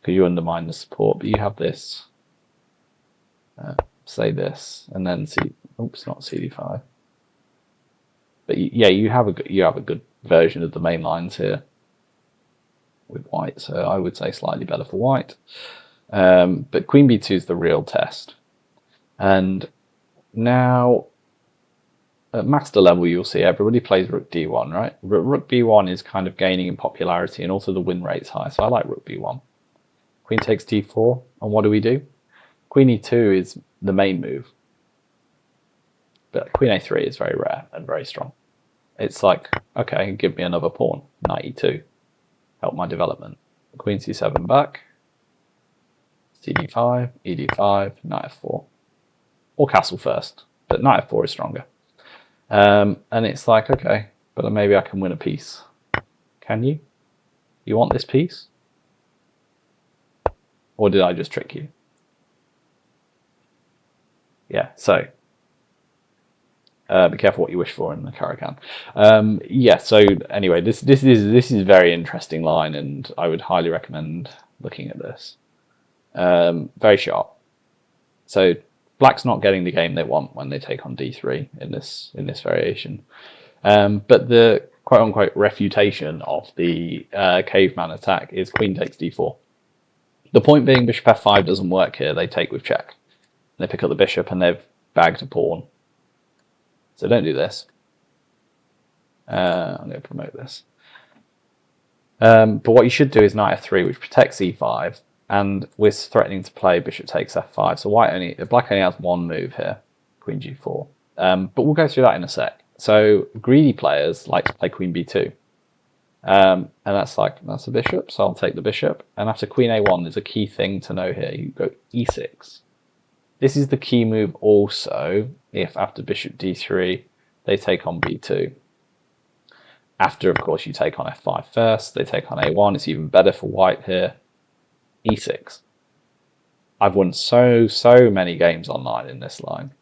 A: because you undermine the support. But you have this, say this, and then not CD5. But yeah, you have a good version of the main lines here with white. So I would say slightly better for white. But Queen B2 is the real test. And now at master level, you'll see everybody plays Rook D1, right? Rook B1 is kind of gaining in popularity, and also the win rate's high. So I like Rook B1. Queen takes D4, and what do? Queen E2 is the main move. But Queen A3 is very rare and very strong. It's like, okay, give me another pawn. Knight E2. Help my development. Queen C7 back. CD5, ED5, Knight F4. Or castle first. But Knight F4 is stronger. And it's like, okay, but maybe I can win a piece. Can you? You want this piece? Or did I just trick you? Yeah, so be careful what you wish for in the Caro-Kann. Yeah, so anyway, this is a very interesting line, and I would highly recommend looking at this. Very sharp. So black's not getting the game they want when they take on D3 in this variation. But the quote-unquote refutation of the caveman attack is queen takes D4. The point being bishop F5 doesn't work here. They take with check. They pick up the bishop and they've bagged a pawn. So don't do this. I'm going to promote this. But what you should do is knight F3, which protects E5, and we're threatening to play bishop takes F5. So black only has one move here, queen G4. But we'll go through that in a sec. So greedy players like to play queen B2. And that's a bishop, so I'll take the bishop. And after queen A1, there's a key thing to know here. You go E6. This is the key move also if after bishop D3, they take on B2. After, of course, you take on F5 first, they take on A1. It's even better for white here. E6. I've won so many games online in this line.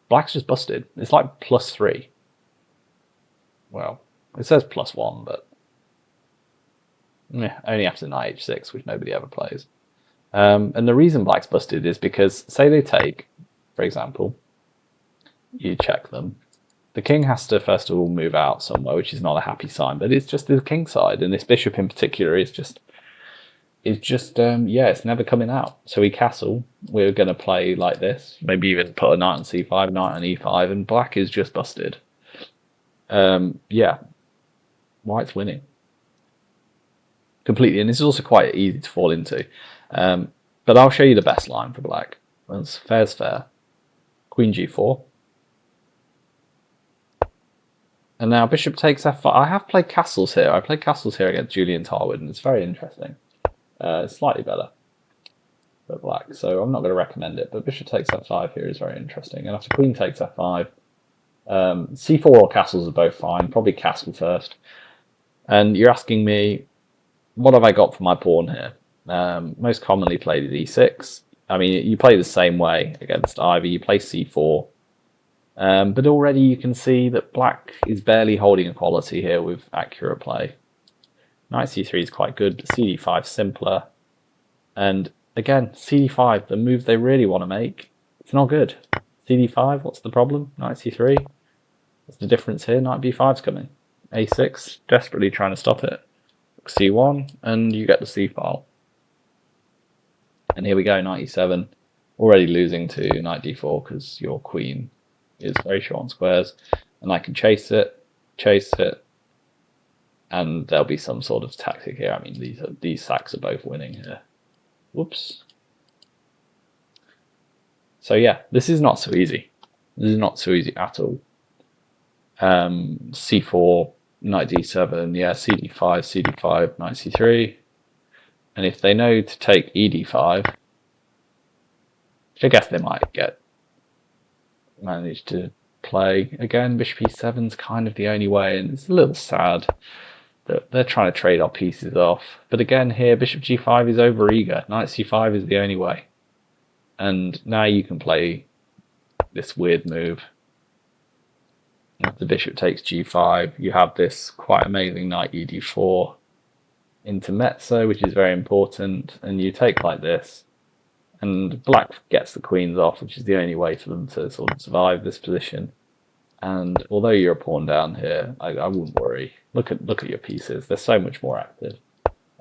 A: Black's just busted. It's like +3. Well, it says +1, but only after knight H6, which nobody ever plays. And the reason black's busted is because, say they take, for example, you check them. The king has to first of all move out somewhere, which is not a happy sign, but it's just the king side, and this bishop in particular is just it's never coming out. So we castle. We're going to play like this, maybe even put a knight on C5, knight on E5, and black is just busted. Yeah, white's winning completely, and this is also quite easy to fall into. But I'll show you the best line for black. It's fair's fair. Queen G4. And now bishop takes F5. I have played castles here. I played castles here against Julian Tarwood, and it's very interesting. It's slightly better for black, so I'm not going to recommend it. But bishop takes F5 here is very interesting. And after queen takes F5, C4 or castles are both fine. Probably castle first. And you're asking me, what have I got for my pawn here? Most commonly played is E6. I mean, you play the same way against Ivy. You play C4. But already you can see that black is barely holding equality here with accurate play. Knight C3 is quite good, but CD5 simpler. And again, CD5, the move they really want to make, it's not good. CD5, what's the problem? Knight C3. What's the difference here? Knight B5's coming. A6, desperately trying to stop it. C1, and you get the C file. And here we go, knight E7. Already losing to knight D4 because your queen is very short on squares. And I can chase it, and there'll be some sort of tactic here. I mean, these sacks are both winning here. Whoops. So yeah, this is not so easy. This is not so easy at all. C4, knight D7, yeah, CD5, knight C3. And if they know to take ED5, which I guess they might manage to play, again, bishop E7 is kind of the only way, and it's a little sad that they're trying to trade our pieces off. But again, here, bishop G5 is over eager. Knight C5 is the only way. And now you can play this weird move. If the bishop takes g5, you have this quite amazing knight ed4 intermezzo, which is very important, and you take like this, and black gets the queens off, which is the only way for them to sort of survive this position. And although you're a pawn down here, I wouldn't worry. Look at your pieces; they're so much more active.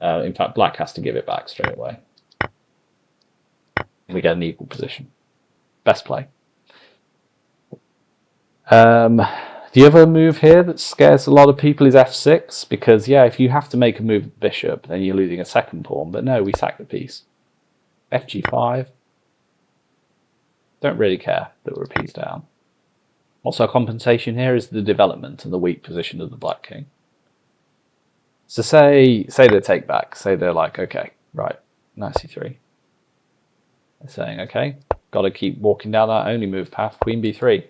A: In fact, black has to give it back straight away. We get an equal position. Best play. The other move here that scares a lot of people is f6, because yeah, if you have to make a move with the bishop, then you're losing a second pawn. But no, we sack the piece. fg5. Don't really care that we're a piece down. Also, compensation here is the development and the weak position of the black king. So say they take back. Say they're like, okay, right, knight c3. They're saying, okay, got to keep walking down that only move path. Queen b3.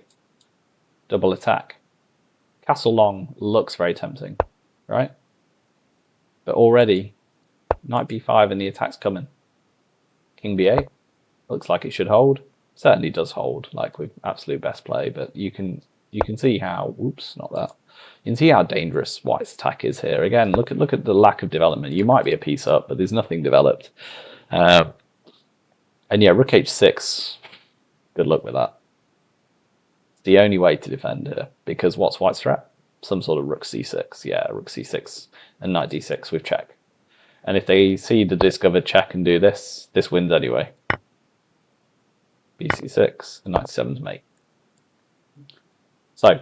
A: Double attack. Castle long looks very tempting, right? But already, knight b5 and the attack's coming. King b8 looks like it should hold. Certainly does hold, like with absolute best play. But you can see how. Oops, not that. You can see how dangerous White's attack is here. Again, look at the lack of development. You might be a piece up, but there's nothing developed. And yeah, rook h6. Good luck with that. The only way to defend here, because what's White's threat? Some sort of rook c6. Yeah, rook c6 and knight d6 with check. And if they see the discovered check and do this, this wins anyway. bc6 and knight c7's mate. So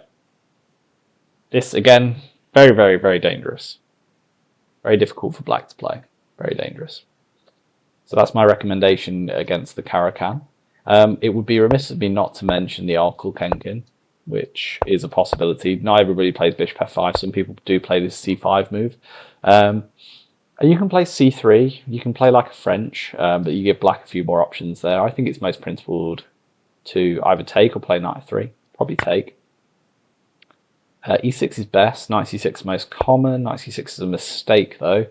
A: this again, very, very, very dangerous. Very difficult for black to play. Very dangerous. So that's my recommendation against the Caro-Kann. It would be remiss of me not to mention the Alkul-Kenkin, which is a possibility. Not everybody plays bishop f5. Some people do play this c5 move. And you can play c3. You can play like a French, but you give black a few more options there. I think it's most principled to either take or play knight f3. Probably take. e6 is best. Knight c6 is most common. Knight c6 is a mistake, though,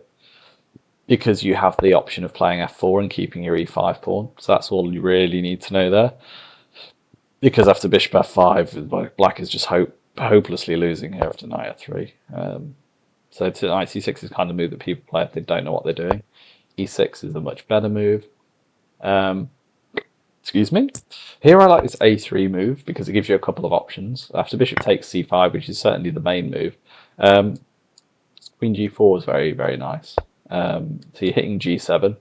A: because you have the option of playing f4 and keeping your e5 pawn. So that's all you really need to know there. Because after bishop f5, black is just hopelessly losing here after knight f3. So knight c6 is kind of the move that people play if they don't know what they're doing. e6 is a much better move. Excuse me. Here I like this a3 move because it gives you a couple of options. After bishop takes c5, which is certainly the main move, queen g4 is very, very nice. So you're hitting g7,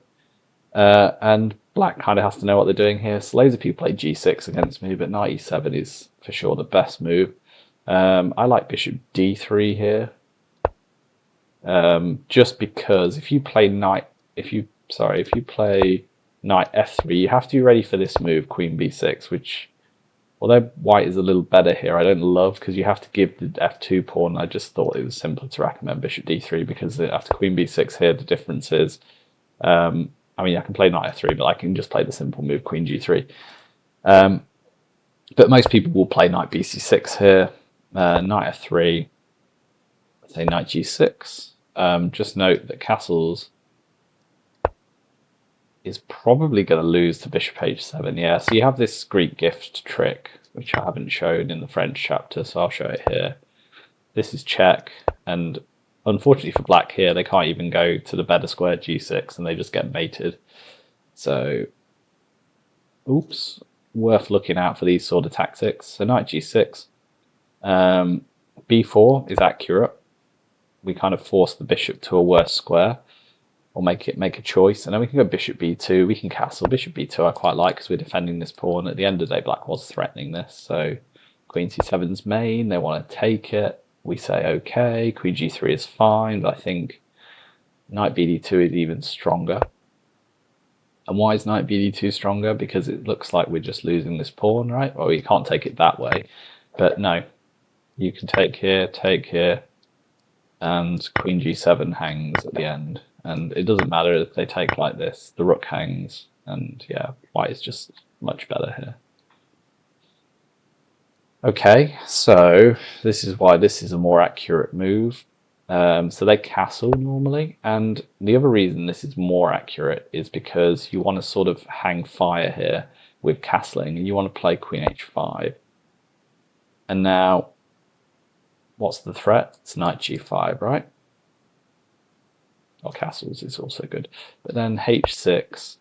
A: and black kind of has to know what they're doing here. So loads of people play g6 against me, but knight e7 is for sure the best move. I like bishop d3 here, just because if you play knight f3, you have to be ready for this move, queen b6, which, although white is a little better here, I don't love, because you have to give the f2 pawn. I just thought it was simpler to recommend bishop d3, because after queen b6 here, the difference is, I mean, I can play knight f3, but I can just play the simple move, queen g3. But most people will play knight bc6 here, knight f3, let's say knight g6. Just note that castles is probably going to lose to bishop h7. Yeah, so you have this Greek gift trick, which I haven't shown in the French chapter, so I'll show it here. This is check, and unfortunately for black here, they can't even go to the better square g6, and they just get mated. So, oops, worth looking out for these sort of tactics. So knight g6, b4 is accurate. We kind of force the bishop to a worse square, or make a choice, and then we can go bishop b2. We can castle. Bishop b2 I quite like because we're defending this pawn. At the end of the day, black was threatening this, so queen c7's main. They want to take it. We say okay. Queen g3 is fine, but I think knight bd2 is even stronger. And why is knight bd2 stronger? Because it looks like we're just losing this pawn, right? Well, you can't take it that way, but no, you can take here, and queen g7 hangs at the end. And it doesn't matter if they take like this, the rook hangs, and yeah, white is just much better here. Okay, so this is why this is a more accurate move. So they castle normally, and the other reason this is more accurate is because you want to sort of hang fire here with castling, and you want to play queen h5. And now, what's the threat? It's knight g5, right? Or castles is also good. But then h6,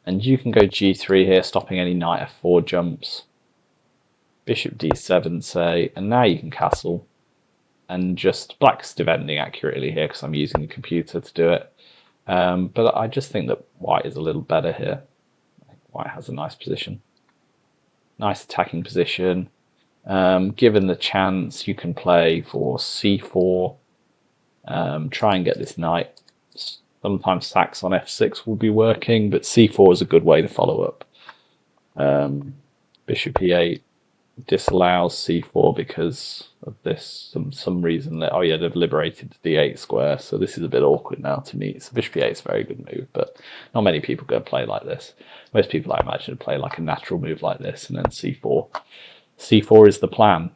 A: and you can go g3 here, stopping any knight f4 jumps. Bishop d7, say, and now you can castle. And just black's defending accurately here because I'm using the computer to do it. But I just think that white is a little better here. I think white has a nice position. Nice attacking position. Given the chance, you can play for c4. Try and get this knight. Sometimes sacks on f6 will be working, but c4 is a good way to follow up. Bishop e8 disallows c4 because of this, some reason that, oh yeah, they've liberated the d8 square, so this is a bit awkward now to me. So bishop e8 is a very good move, but not many people go play like this. Most people, I imagine, play like a natural move like this, and then c4. c4 is the plan,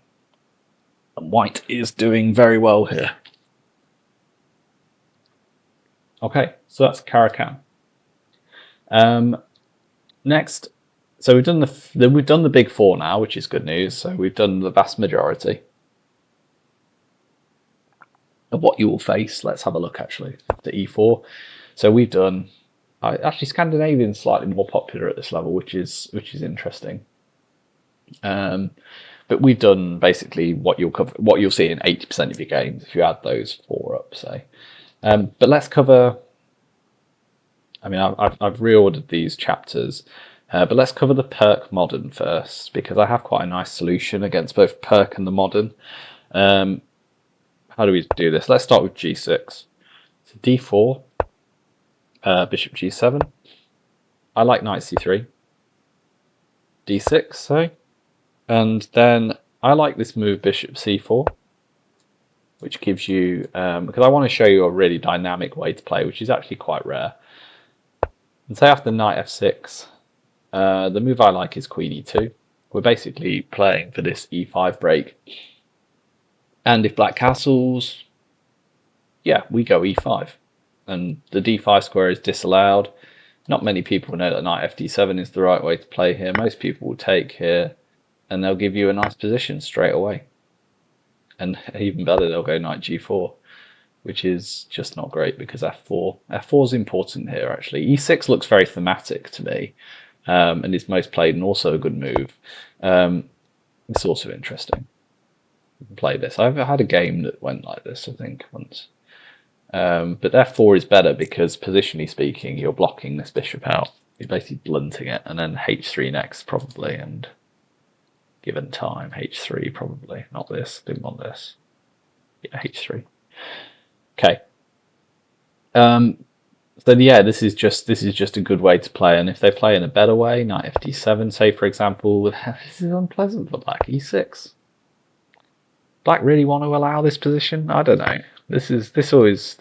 A: and white is doing very well here. Okay, so that's Caro-Kann. Next, so we've done the big four now, which is good news. So we've done the vast majority of what you will face. Let's have a look actually to e4. So we've done actually Scandinavian's slightly more popular at this level, which is interesting. But we've done basically what you'll see in 80% of your games if you add those four up, say. But let's cover. I mean, I've reordered these chapters, but let's cover the Perk Modern first because I have quite a nice solution against both Perk and the Modern. How do we do this? Let's start with g6. So d4, bishop g7. I like knight c3. d6, so, and then I like this move bishop c4. Which gives you, because I want to show you a really dynamic way to play, which is actually quite rare. And say after knight f6, the move I like is queen e2. We're basically playing for this e5 break. And if black castles, yeah, we go e5. And the d5 square is disallowed. Not many people know that knight fd7 is the right way to play here. Most people will take here, and they'll give you a nice position straight away. And even better, they'll go knight g4, which is just not great because f4. f4 is important here, actually. e6 looks very thematic to me, and is most played and also a good move. It's also interesting. You can play this. I've had a game that went like this, I think, once. But f4 is better because, positionally speaking, you're blocking this bishop out. You're basically blunting it, and then h3 next, probably, and given time, h3 probably, not this, didn't want this. Yeah, h3. Okay. So yeah, this is just a good way to play, and if they play in a better way, knight fd7, say for example, this is unpleasant for black, e6. Black really want to allow this position? I don't know. This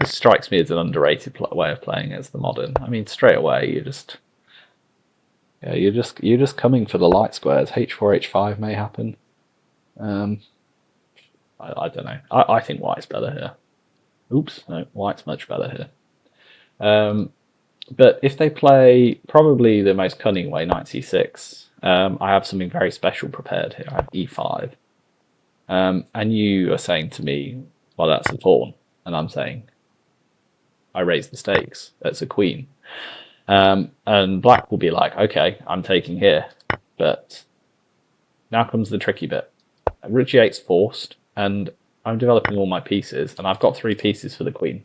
A: strikes me as an underrated way of playing as the Modern. I mean, straight away you're just coming for the light squares. h4, h5 may happen. I don't know. I think white's better here. Oops, no, white's much better here. But if they play probably the most cunning way, knight c6, I have something very special prepared here. I have e5. And you are saying to me, well, that's a pawn. And I'm saying, I raise the stakes. That's a queen. And black will be like, okay, I'm taking here. But now comes the tricky bit. Rook g8's forced, and I'm developing all my pieces, and I've got 3 pieces for the queen.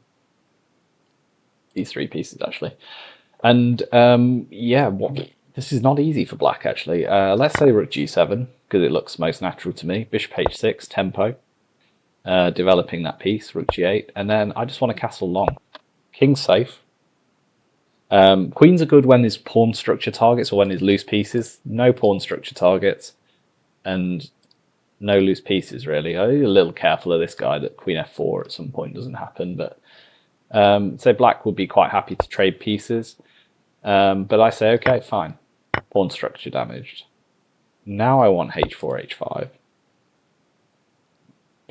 A: These 3 pieces, actually. And yeah, this is not easy for black, actually. Let's say rook g7, because it looks most natural to me. Bishop h6, tempo. Developing that piece, rook g8. And then I just want to castle long. King's safe. Queens are good when there's pawn structure targets or when there's loose pieces. No pawn structure targets. And no loose pieces, really. I'm a little careful of this guy that queen f4 at some point doesn't happen. But so black would be quite happy to trade pieces. But I say, okay, fine. Pawn structure damaged. Now I want h4, h5.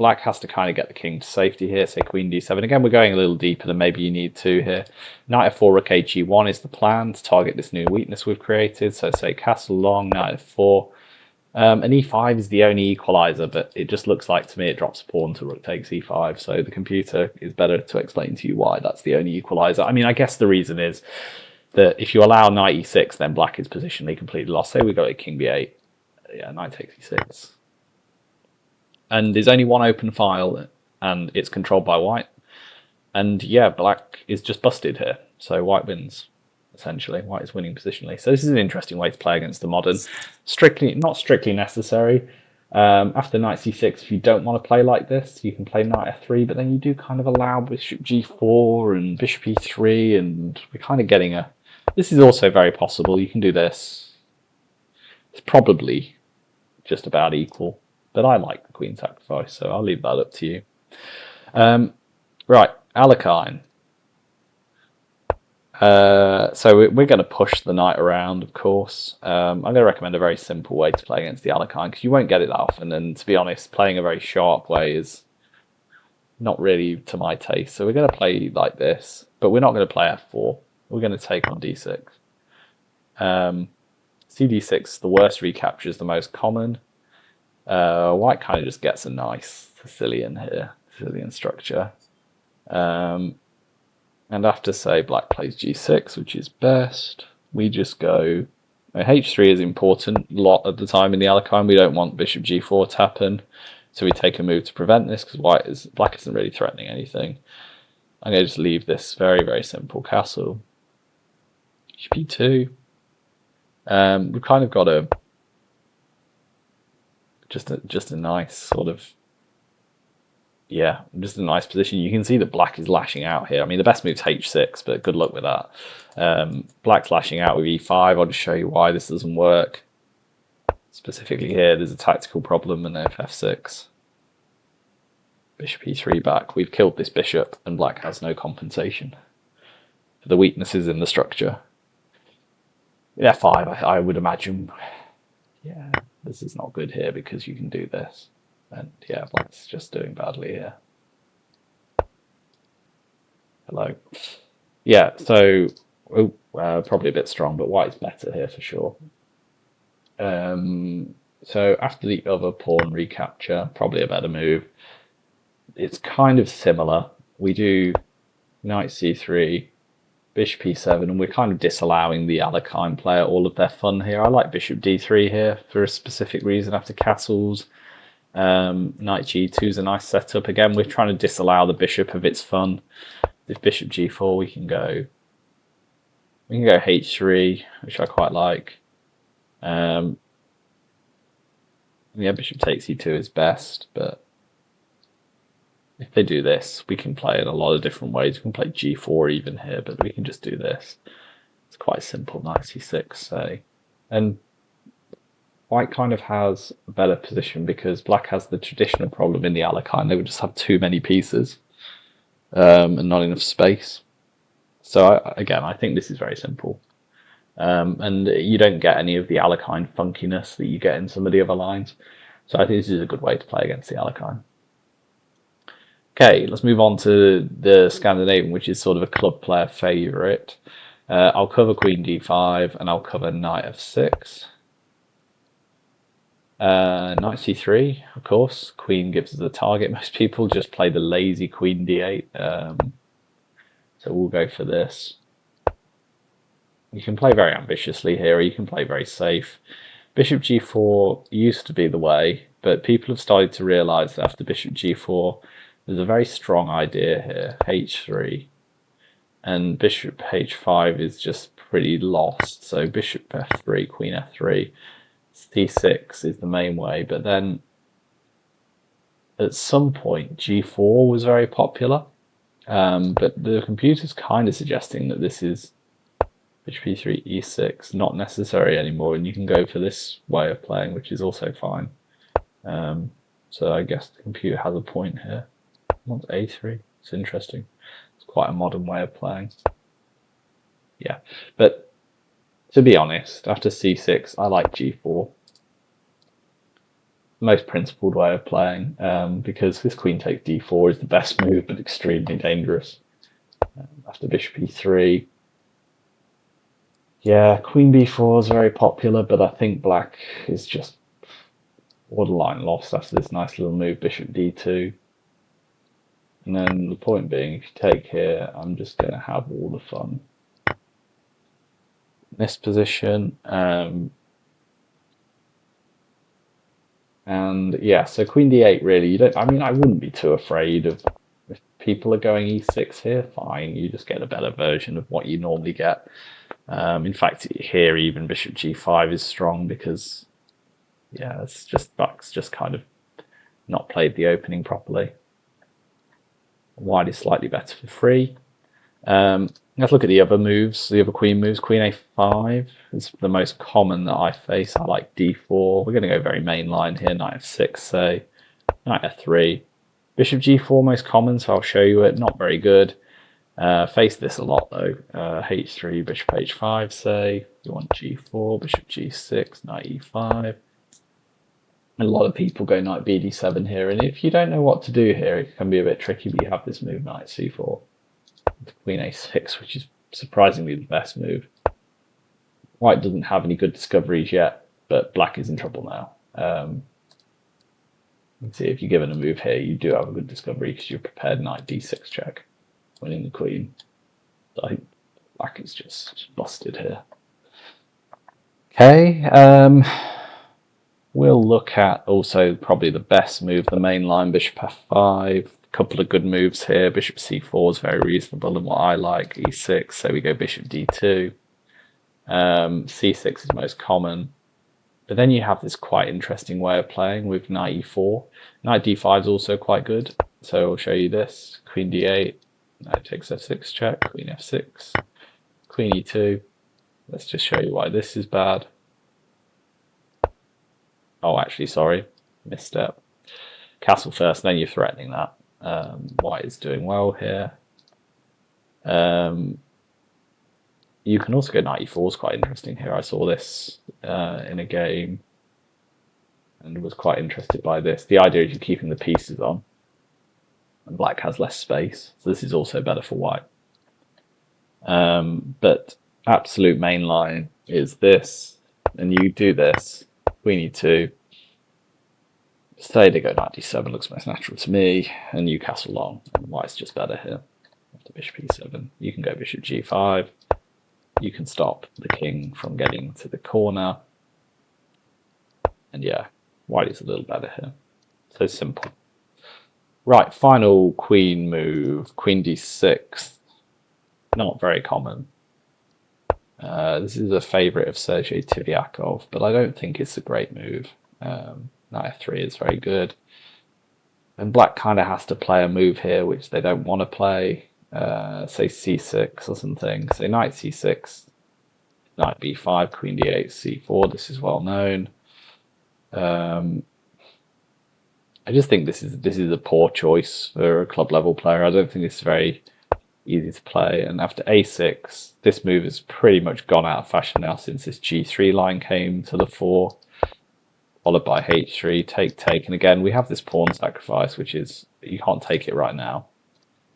A: black has to kind of get the king to safety here, say queen d7. Again, we're going a little deeper than maybe you need to here. Knight f4, rook a g1 is the plan to target this new weakness we've created. So say castle long, knight f4. And e5 is the only equalizer, but it just looks like to me it drops a pawn to rook takes e5. So the computer is better to explain to you why that's the only equalizer. I mean, I guess the reason is that if you allow knight e6, then black is positionally completely lost. Say we go to king b8. Yeah, knight takes e6. And there's only one open file, and it's controlled by white. And yeah, black is just busted here. So white wins. Essentially, white is winning positionally. So this is an interesting way to play against the modern. Not strictly necessary. After knight c6, if you don't want to play like this, you can play knight f3, but then you do kind of allow bishop g4 and bishop e3, and we're kind of getting a... This is also very possible. You can do this. It's probably just about equal, but I like the queen sacrifice, so I'll leave that up to you. Right, Alekhine. So we're going to push the knight around, of course. I'm going to recommend a very simple way to play against the Alekhine, because you won't get it that often, and to be honest, playing a very sharp way is not really to my taste. So we're going to play like this, but we're not going to play f4. We're going to take on d6. cd6, the worst recapture, is the most common. White kind of just gets a nice Sicilian here, Sicilian structure. And after, say, black plays g6, which is best, we just go... h3 is important a lot of the time in the Alekhine. We don't want bishop g4 to happen, so we take a move to prevent this, because black isn't really threatening anything. I'm going to just leave this very, very simple castle. Bishop e2. We've kind of got a... Just a nice sort of... Yeah, just a nice position. You can see that black is lashing out here. I mean, the best move is h6, but good luck with that. Black's lashing out with e5. I'll just show you why this doesn't work. Specifically here, there's a tactical problem, and then f6. Bishop e3 back. We've killed this bishop, and black has no compensation for the weaknesses in the structure. In f5, I would imagine, yeah, this is not good here because you can do this. And yeah, black's just doing badly here. Hello. Yeah, so probably a bit strong, but white's better here for sure. So after the other pawn recapture, probably a better move. It's kind of similar. We do knight c3, bishop e7, and we're kind of disallowing the Alekhine player all of their fun here. I like bishop d3 here for a specific reason after castles. Knight g2 is a nice setup. Again, we're trying to disallow the bishop of its fun. If bishop g4, we can go h3, which I quite like. Yeah, bishop takes e2 is best, but if they do this, we can play in a lot of different ways. We can play g4 even here, but we can just do this. It's quite simple, knight c6, say. And white kind of has a better position because black has the traditional problem in the Alekhine. They would just have too many pieces and not enough space. So again, I think this is very simple. And you don't get any of the Alekhine funkiness that you get in some of the other lines. So I think this is a good way to play against the Alekhine. Okay, let's move on to the Scandinavian, which is sort of a club player favourite. I'll cover queen d5 and I'll cover knight f6. Knight c3, of course. Queen gives us the target. Most people just play the lazy queen d8. So we'll go for this. You can play very ambitiously here, or you can play very safe. Bishop g4 used to be the way, but people have started to realise that after bishop g4, there's a very strong idea here, h3. And bishop h5 is just pretty lost. So bishop f3, queen f3. c6 is the main way, but then at some point g4 was very popular, but the computer's kind of suggesting that this is bishop e3, e6 not necessary anymore, and you can go for this way of playing, which is also fine. So I guess the computer has a point here. What's a3? It's interesting. It's quite a modern way of playing. Yeah, but to be honest, after c6, I like g4. most principled way of playing, because this queen takes d4 is the best move, but extremely dangerous. After bishop e3, yeah, queen b4 is very popular, but I think black is just borderline lost after this nice little move, bishop d2. And then the point being, if you take here, I'm just going to have all the fun. In this position, and yeah, so queen d8 really, you don't, I mean, I wouldn't be too afraid of, if people are going e6 here, fine, you just get a better version of what you normally get. In fact, here even bishop g5 is strong because, yeah, it's just Buck's just kind of not played the opening properly. White is slightly better for free. Let's look at the other moves, the other queen moves. Queen a5 is the most common that I face. I like d4. We're going to go very mainline here. Knight f6, say. Knight f3. Bishop g4 most common, so I'll show you it. Not very good. Face this a lot though. h3, bishop h5, say. You want g4, bishop g6, knight e5. A lot of people go knight bd7 here, and if you don't know what to do here, it can be a bit tricky, but you have this move, knight c4. Queen a6, which is surprisingly the best move. White doesn't have any good discoveries yet, but black is in trouble now. Let's see, if you're given a move here, you do have a good discovery because you're prepared knight d6 check, winning the queen. I think black is just busted here. Okay, we'll look at also probably the best move, the main line, bishop f5. Couple of good moves here. Bishop c4 is very reasonable and what I like. e6, so we go bishop d2. c6 is most common. But then you have this quite interesting way of playing with knight e4. Knight d5 is also quite good. So I'll show you this. Queen d8, knight takes f6 check, queen f6, queen e2. Let's just show you why this is bad. Oh, actually, sorry, misstep. Castle first, then you're threatening that. White is doing well here. You can also go knight e4 is quite interesting here. I saw this in a game and was quite interested by this. The idea is you're keeping the pieces on and black has less space, so this is also better for white. But absolute main line is this, and you do this, queen e2. Say they go knight d7, looks most natural to me, and you castle long, and white's just better here. After bishop e7, you can go bishop g5, you can stop the king from getting to the corner, and yeah, white is a little better here. So simple. Right, final queen move, queen d6. Not very common. This is a favourite of Sergei Tivyakov, but I don't think it's a great move. Knight f3 is very good. And black kind of has to play a move here which they don't want to play, say c6 or something. Say knight c6, knight b5, queen d8, c4. This is well known. I just think this is a poor choice for a club level player. I don't think it's very easy to play. And after a6, this move has pretty much gone out of fashion now since this g3 line came to the fore. Followed by h3, take, and again we have this pawn sacrifice, which is, you can't take it right now,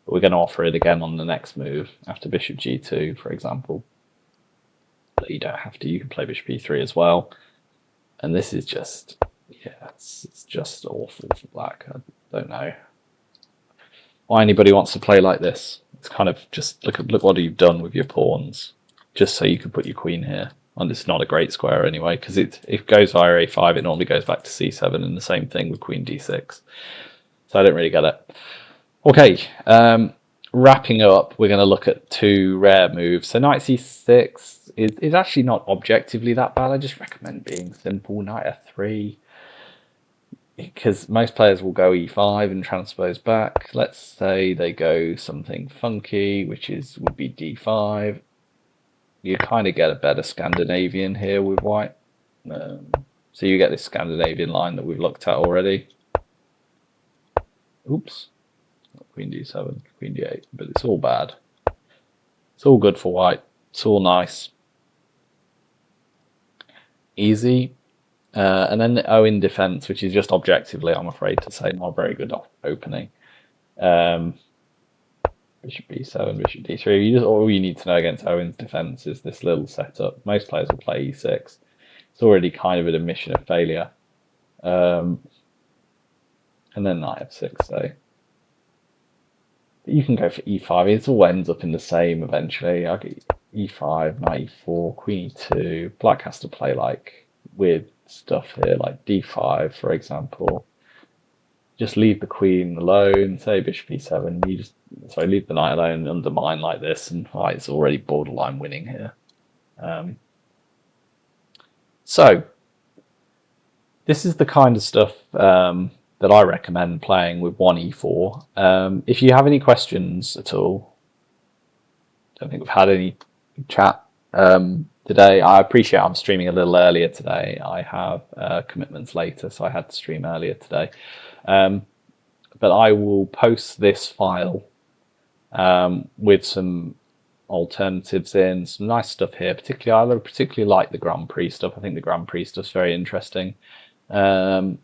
A: but we're going to offer it again on the next move after bishop g2, for example. But you don't have to, you can play bishop e3 as well. And this is just, yeah, it's just awful for black. I don't know why anybody wants to play like this. It's kind of just, look what you've done with your pawns, just so you can put your queen here. And it's not a great square anyway, because if it goes via a5, it normally goes back to c7, and the same thing with queen d6. So I don't really get it. Okay, wrapping up, we're going to look at two rare moves. So knight c6 is actually not objectively that bad. I just recommend being simple. Knight f3, because most players will go e5 and transpose back. Let's say they go something funky, which would be d5. You kind of get a better Scandinavian here with white. So you get this Scandinavian line that we've looked at already. Oops. Queen d7, queen d8, but it's all bad. It's all good for white. It's all nice. Easy. And then the Owen defense, which is just objectively, I'm afraid to say, not a very good opening. Bishop b7, bishop d3. All you need to know against Owen's defense is this little setup. Most players will play e6. It's already kind of an admission of failure. And then knight f6. So you can go for e5. It all ends up in the same eventually. I get e5, knight e4, queen e2. Black has to play like weird stuff here, like d5, for example. Just leave the queen alone, say bishop e7. Leave the knight alone and undermine like this, and white's already borderline winning here. So this is the kind of stuff that I recommend playing with 1e4. If you have any questions at all, I don't think we've had any chat today. I appreciate I'm streaming a little earlier today. I have commitments later, so I had to stream earlier today. But I will post this file with some alternatives in, some nice stuff here. I particularly like the Grand Prix stuff. I think the Grand Prix stuff's very interesting. And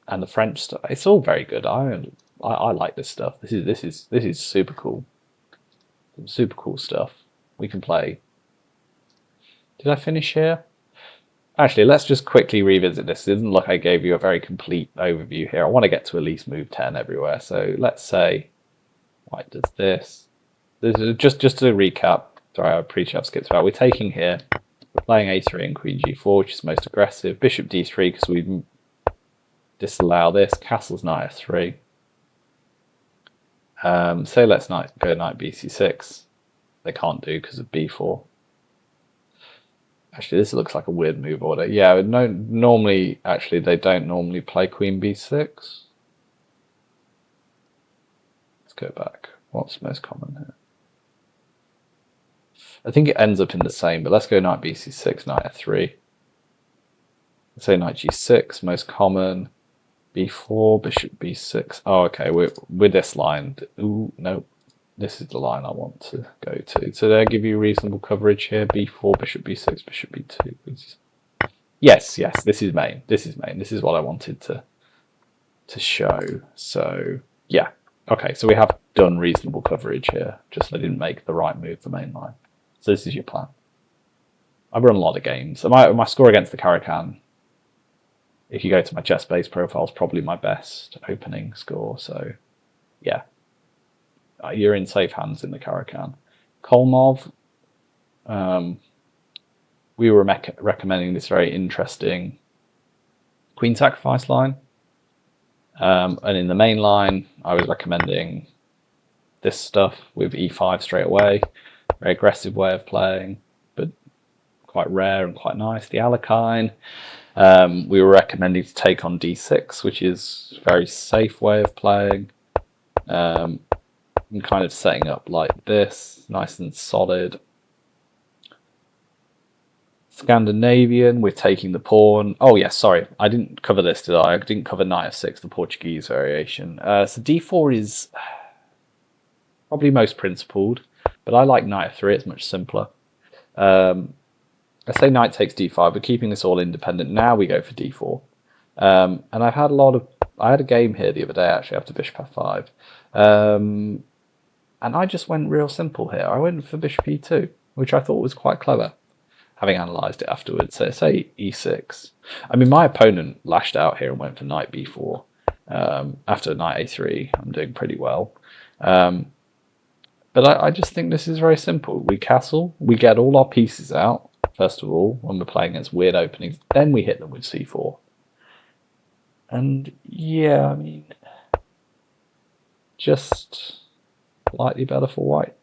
A: the French stuff, it's all very good. I like this stuff. This is super cool. Some super cool stuff. We can play. Did I finish here? Actually, let's just quickly revisit this. It doesn't look like I gave you a very complete overview here. I want to get to at least move 10 everywhere. So let's say white does this. This is just to recap. Sorry, I appreciate I've skipped about. We're taking here. We're playing a3 and queen g4, which is most aggressive. Bishop d3 because we disallow this. Castle's knight f3. So let's go knight bc6. They can't do because of b4. Actually, this looks like a weird move order. Yeah, normally, actually, they don't normally play queen b6. Let's go back. What's most common here? I think it ends up in the same, but let's go knight bc6, knight f3. Let's say knight g6, most common. b4, bishop b6. Oh, okay, we're this line. Ooh, no. This is the line I want to go to. So they give you reasonable coverage here. b4, bishop b6, bishop b2. Yes, this is main. This is main. This is what I wanted to show. So yeah. Okay, so we have done reasonable coverage here. Just I didn't make the right move for main line. So this is your plan. I've run a lot of games. My score against the Caro-Kann, if you go to my chess-based profile, is probably my best opening score. So yeah. You're in safe hands in the Caro-Kann. Kolmov, we were recommending this very interesting queen sacrifice line. And in the main line, I was recommending this stuff with e5 straight away. Very aggressive way of playing, but quite rare and quite nice. The Alekhine, we were recommending to take on d6, which is a very safe way of playing. And kind of setting up like this, nice and solid. Scandinavian, we're taking the pawn. Oh yeah, sorry, I didn't cover this, did I? I didn't cover knight f6, the Portuguese variation. So d4 is probably most principled, but I like knight f3, it's much simpler. I say knight takes d5, we're keeping this all independent. Now we go for d4. And I had a game here the other day actually after bishop f5. And I just went real simple here. I went for bishop e2, which I thought was quite clever, having analysed it afterwards. So say e6. I mean, my opponent lashed out here and went for knight b4. After knight a3, I'm doing pretty well. But I just think this is very simple. We castle, we get all our pieces out, first of all, when we're playing against weird openings. Then we hit them with c4. And yeah, I mean, just slightly better for white.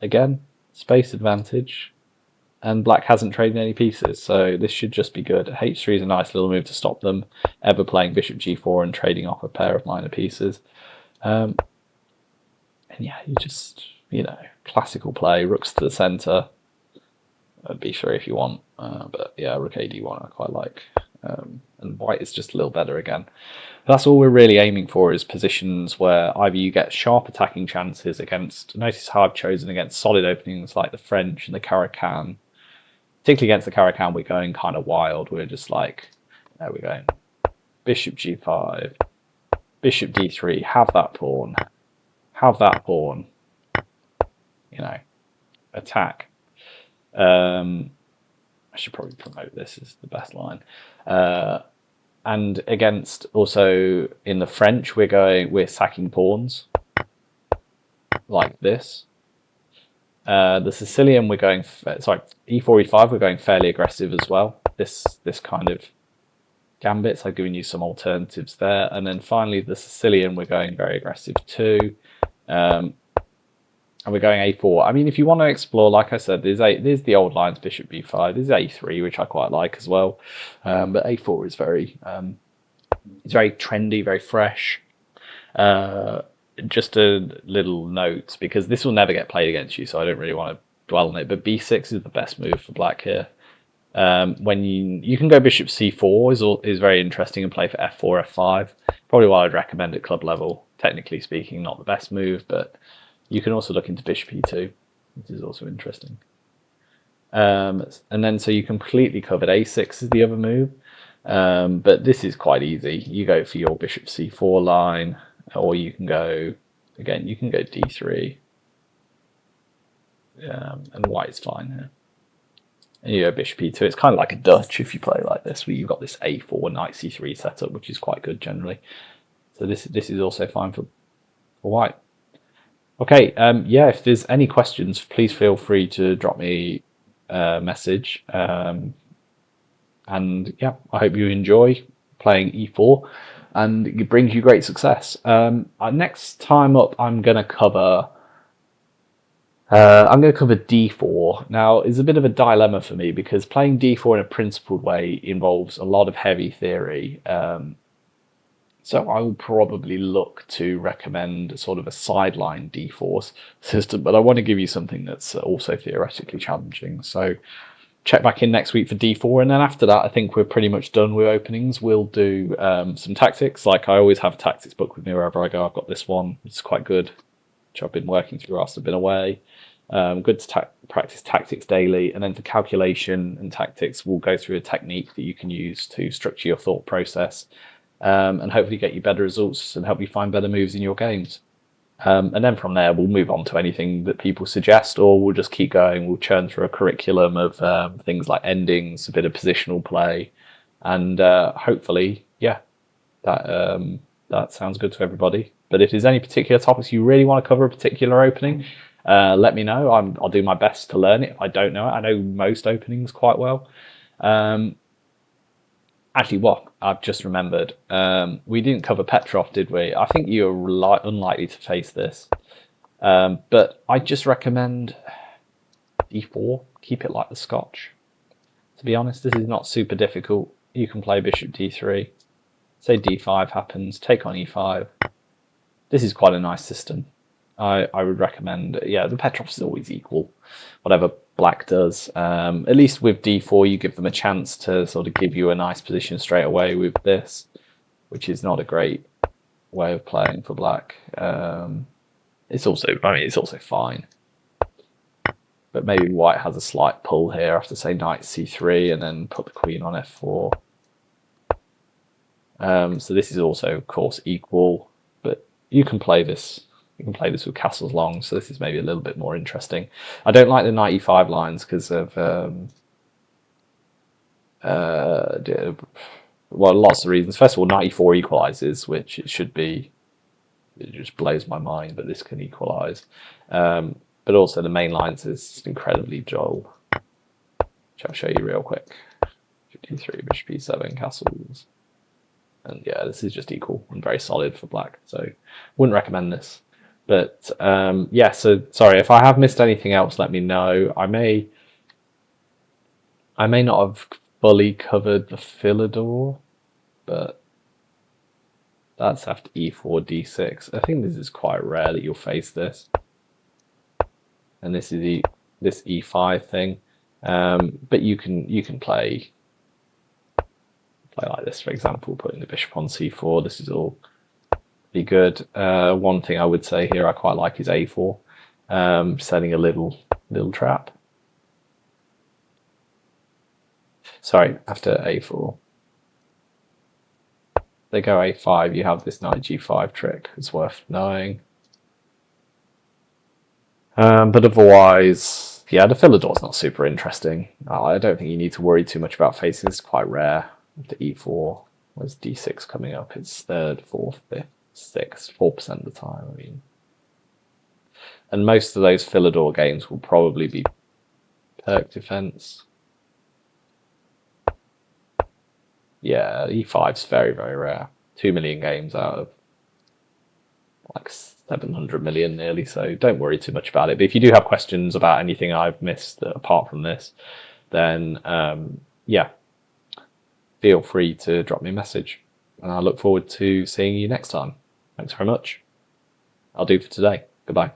A: Again, space advantage, and black hasn't traded any pieces, so this should just be good. h3 is a nice little move to stop them ever playing bishop g4 and trading off a pair of minor pieces. And yeah, you just, classical play, rooks to the center, b3 if you want, but yeah, rook ad1 I quite like. And white is just a little better again. That's all we're really aiming for, is positions where either you get sharp attacking chances against, notice how I've chosen against solid openings like the French and the Caro-Kann, particularly against the Caro-Kann, we're going kind of wild. We're just like, there we go. Bishop G5, Bishop D3, have that pawn, you know, attack. I should probably promote this as the best line. And against also in the French, we're sacking pawns like this. The Sicilian, we're going, sorry, E4, E5, we're going fairly aggressive as well. This kind of gambits, I've given you some alternatives there. And then finally, the Sicilian, we're going very aggressive too. And we're going A4. I mean, if you want to explore, like I said, there's the old lines, Bishop B5. There's A3, which I quite like as well. But A4 is it's very trendy, very fresh. Just a little note, because this will never get played against you, so I don't really want to dwell on it. But B6 is the best move for black here. When you can go Bishop C4 is very interesting and play for F4, F5. Probably what I'd recommend at club level. Technically speaking, not the best move, but you can also look into Bishop E2, which is also interesting. And then so you completely covered A6 is the other move. But this is quite easy. You go for your Bishop C4 line, or you can go, again, you can go D3. And white's fine here. And you go Bishop E2. It's kind of like a Dutch if you play like this, where you've got this A4 Knight C3 setup, which is quite good generally. So this is also fine for white. Okay, yeah, if there's any questions, please feel free to drop me a message. And yeah, I hope you enjoy playing E4 and it brings you great success. Next time up, I'm going to cover D4. Now, it's a bit of a dilemma for me because playing D4 in a principled way involves a lot of heavy theory. So I will probably look to recommend sort of a sideline D4 system, but I want to give you something that's also theoretically challenging. So check back in next week for D4, and then after that, I think we're pretty much done with openings. We'll do some tactics. Like I always have a tactics book with me wherever I go. I've got this one. It's quite good, which I've been working through whilst I've been away. Good to practice tactics daily, and then for calculation and tactics, we'll go through a technique that you can use to structure your thought process. And hopefully get you better results and help you find better moves in your games. And then from there, we'll move on to anything that people suggest, or we'll just keep going. We'll churn through a curriculum of things like endings, a bit of positional play, and hopefully, yeah, that sounds good to everybody. But if there's any particular topics you really want to cover a particular opening, let me know. I'll do my best to learn it. If I don't know it, I know most openings quite well. Actually, what I've just remembered, we didn't cover Petrov, did we? I think you're unlikely to face this, but I just recommend D4. Keep it like the Scotch. To be honest, this is not super difficult. You can play Bishop D3. Say D5 happens, take on E5. This is quite a nice system. I would recommend. Yeah, the Petrov is always equal, whatever black does. At least with D4, you give them a chance to sort of give you a nice position straight away with this, which is not a great way of playing for black. It's also fine, but maybe white has a slight pull here after say Knight C3 and then put the queen on F4. So this is also, of course, equal, but you can play this. You can play this with castles long, so this is maybe a little bit more interesting. I don't like the Knight E5 lines because of lots of reasons. First of all, Knight E4 equalizes, which it should be. It just blows my mind, but this can equalize. But also the main lines is incredibly dull, which I'll show you real quick. D3, Bishop E7, castles. And yeah, this is just equal and very solid for black, so wouldn't recommend this. But yeah, so sorry if I have missed anything else. Let me know. I may not have fully covered the Philidor, but that's after E4, D6. I think this is quite rare that you'll face this, and this is this E5 thing. But you can play like this, for example, putting the bishop on C4. This is all be good. One thing I would say here I quite like is A4, setting a little trap. Sorry, after a4. They go a5, you have this knight g5 trick. It's worth knowing. But otherwise, yeah, the Philidor's not super interesting. I don't think you need to worry too much about facing. It's quite rare. The e4, where's d6 coming up? It's third, fourth, fifth, sixth, 4% of the time. I mean, and most of those Philidor games will probably be Perk defense. Yeah, e5's very, very rare. 2 million games out of like 700 million nearly, so don't worry too much about it. But if you do have questions about anything I've missed apart from this, then yeah, feel free to drop me a message. And I look forward to seeing you next time. Thanks very much. I'll do for today. Goodbye.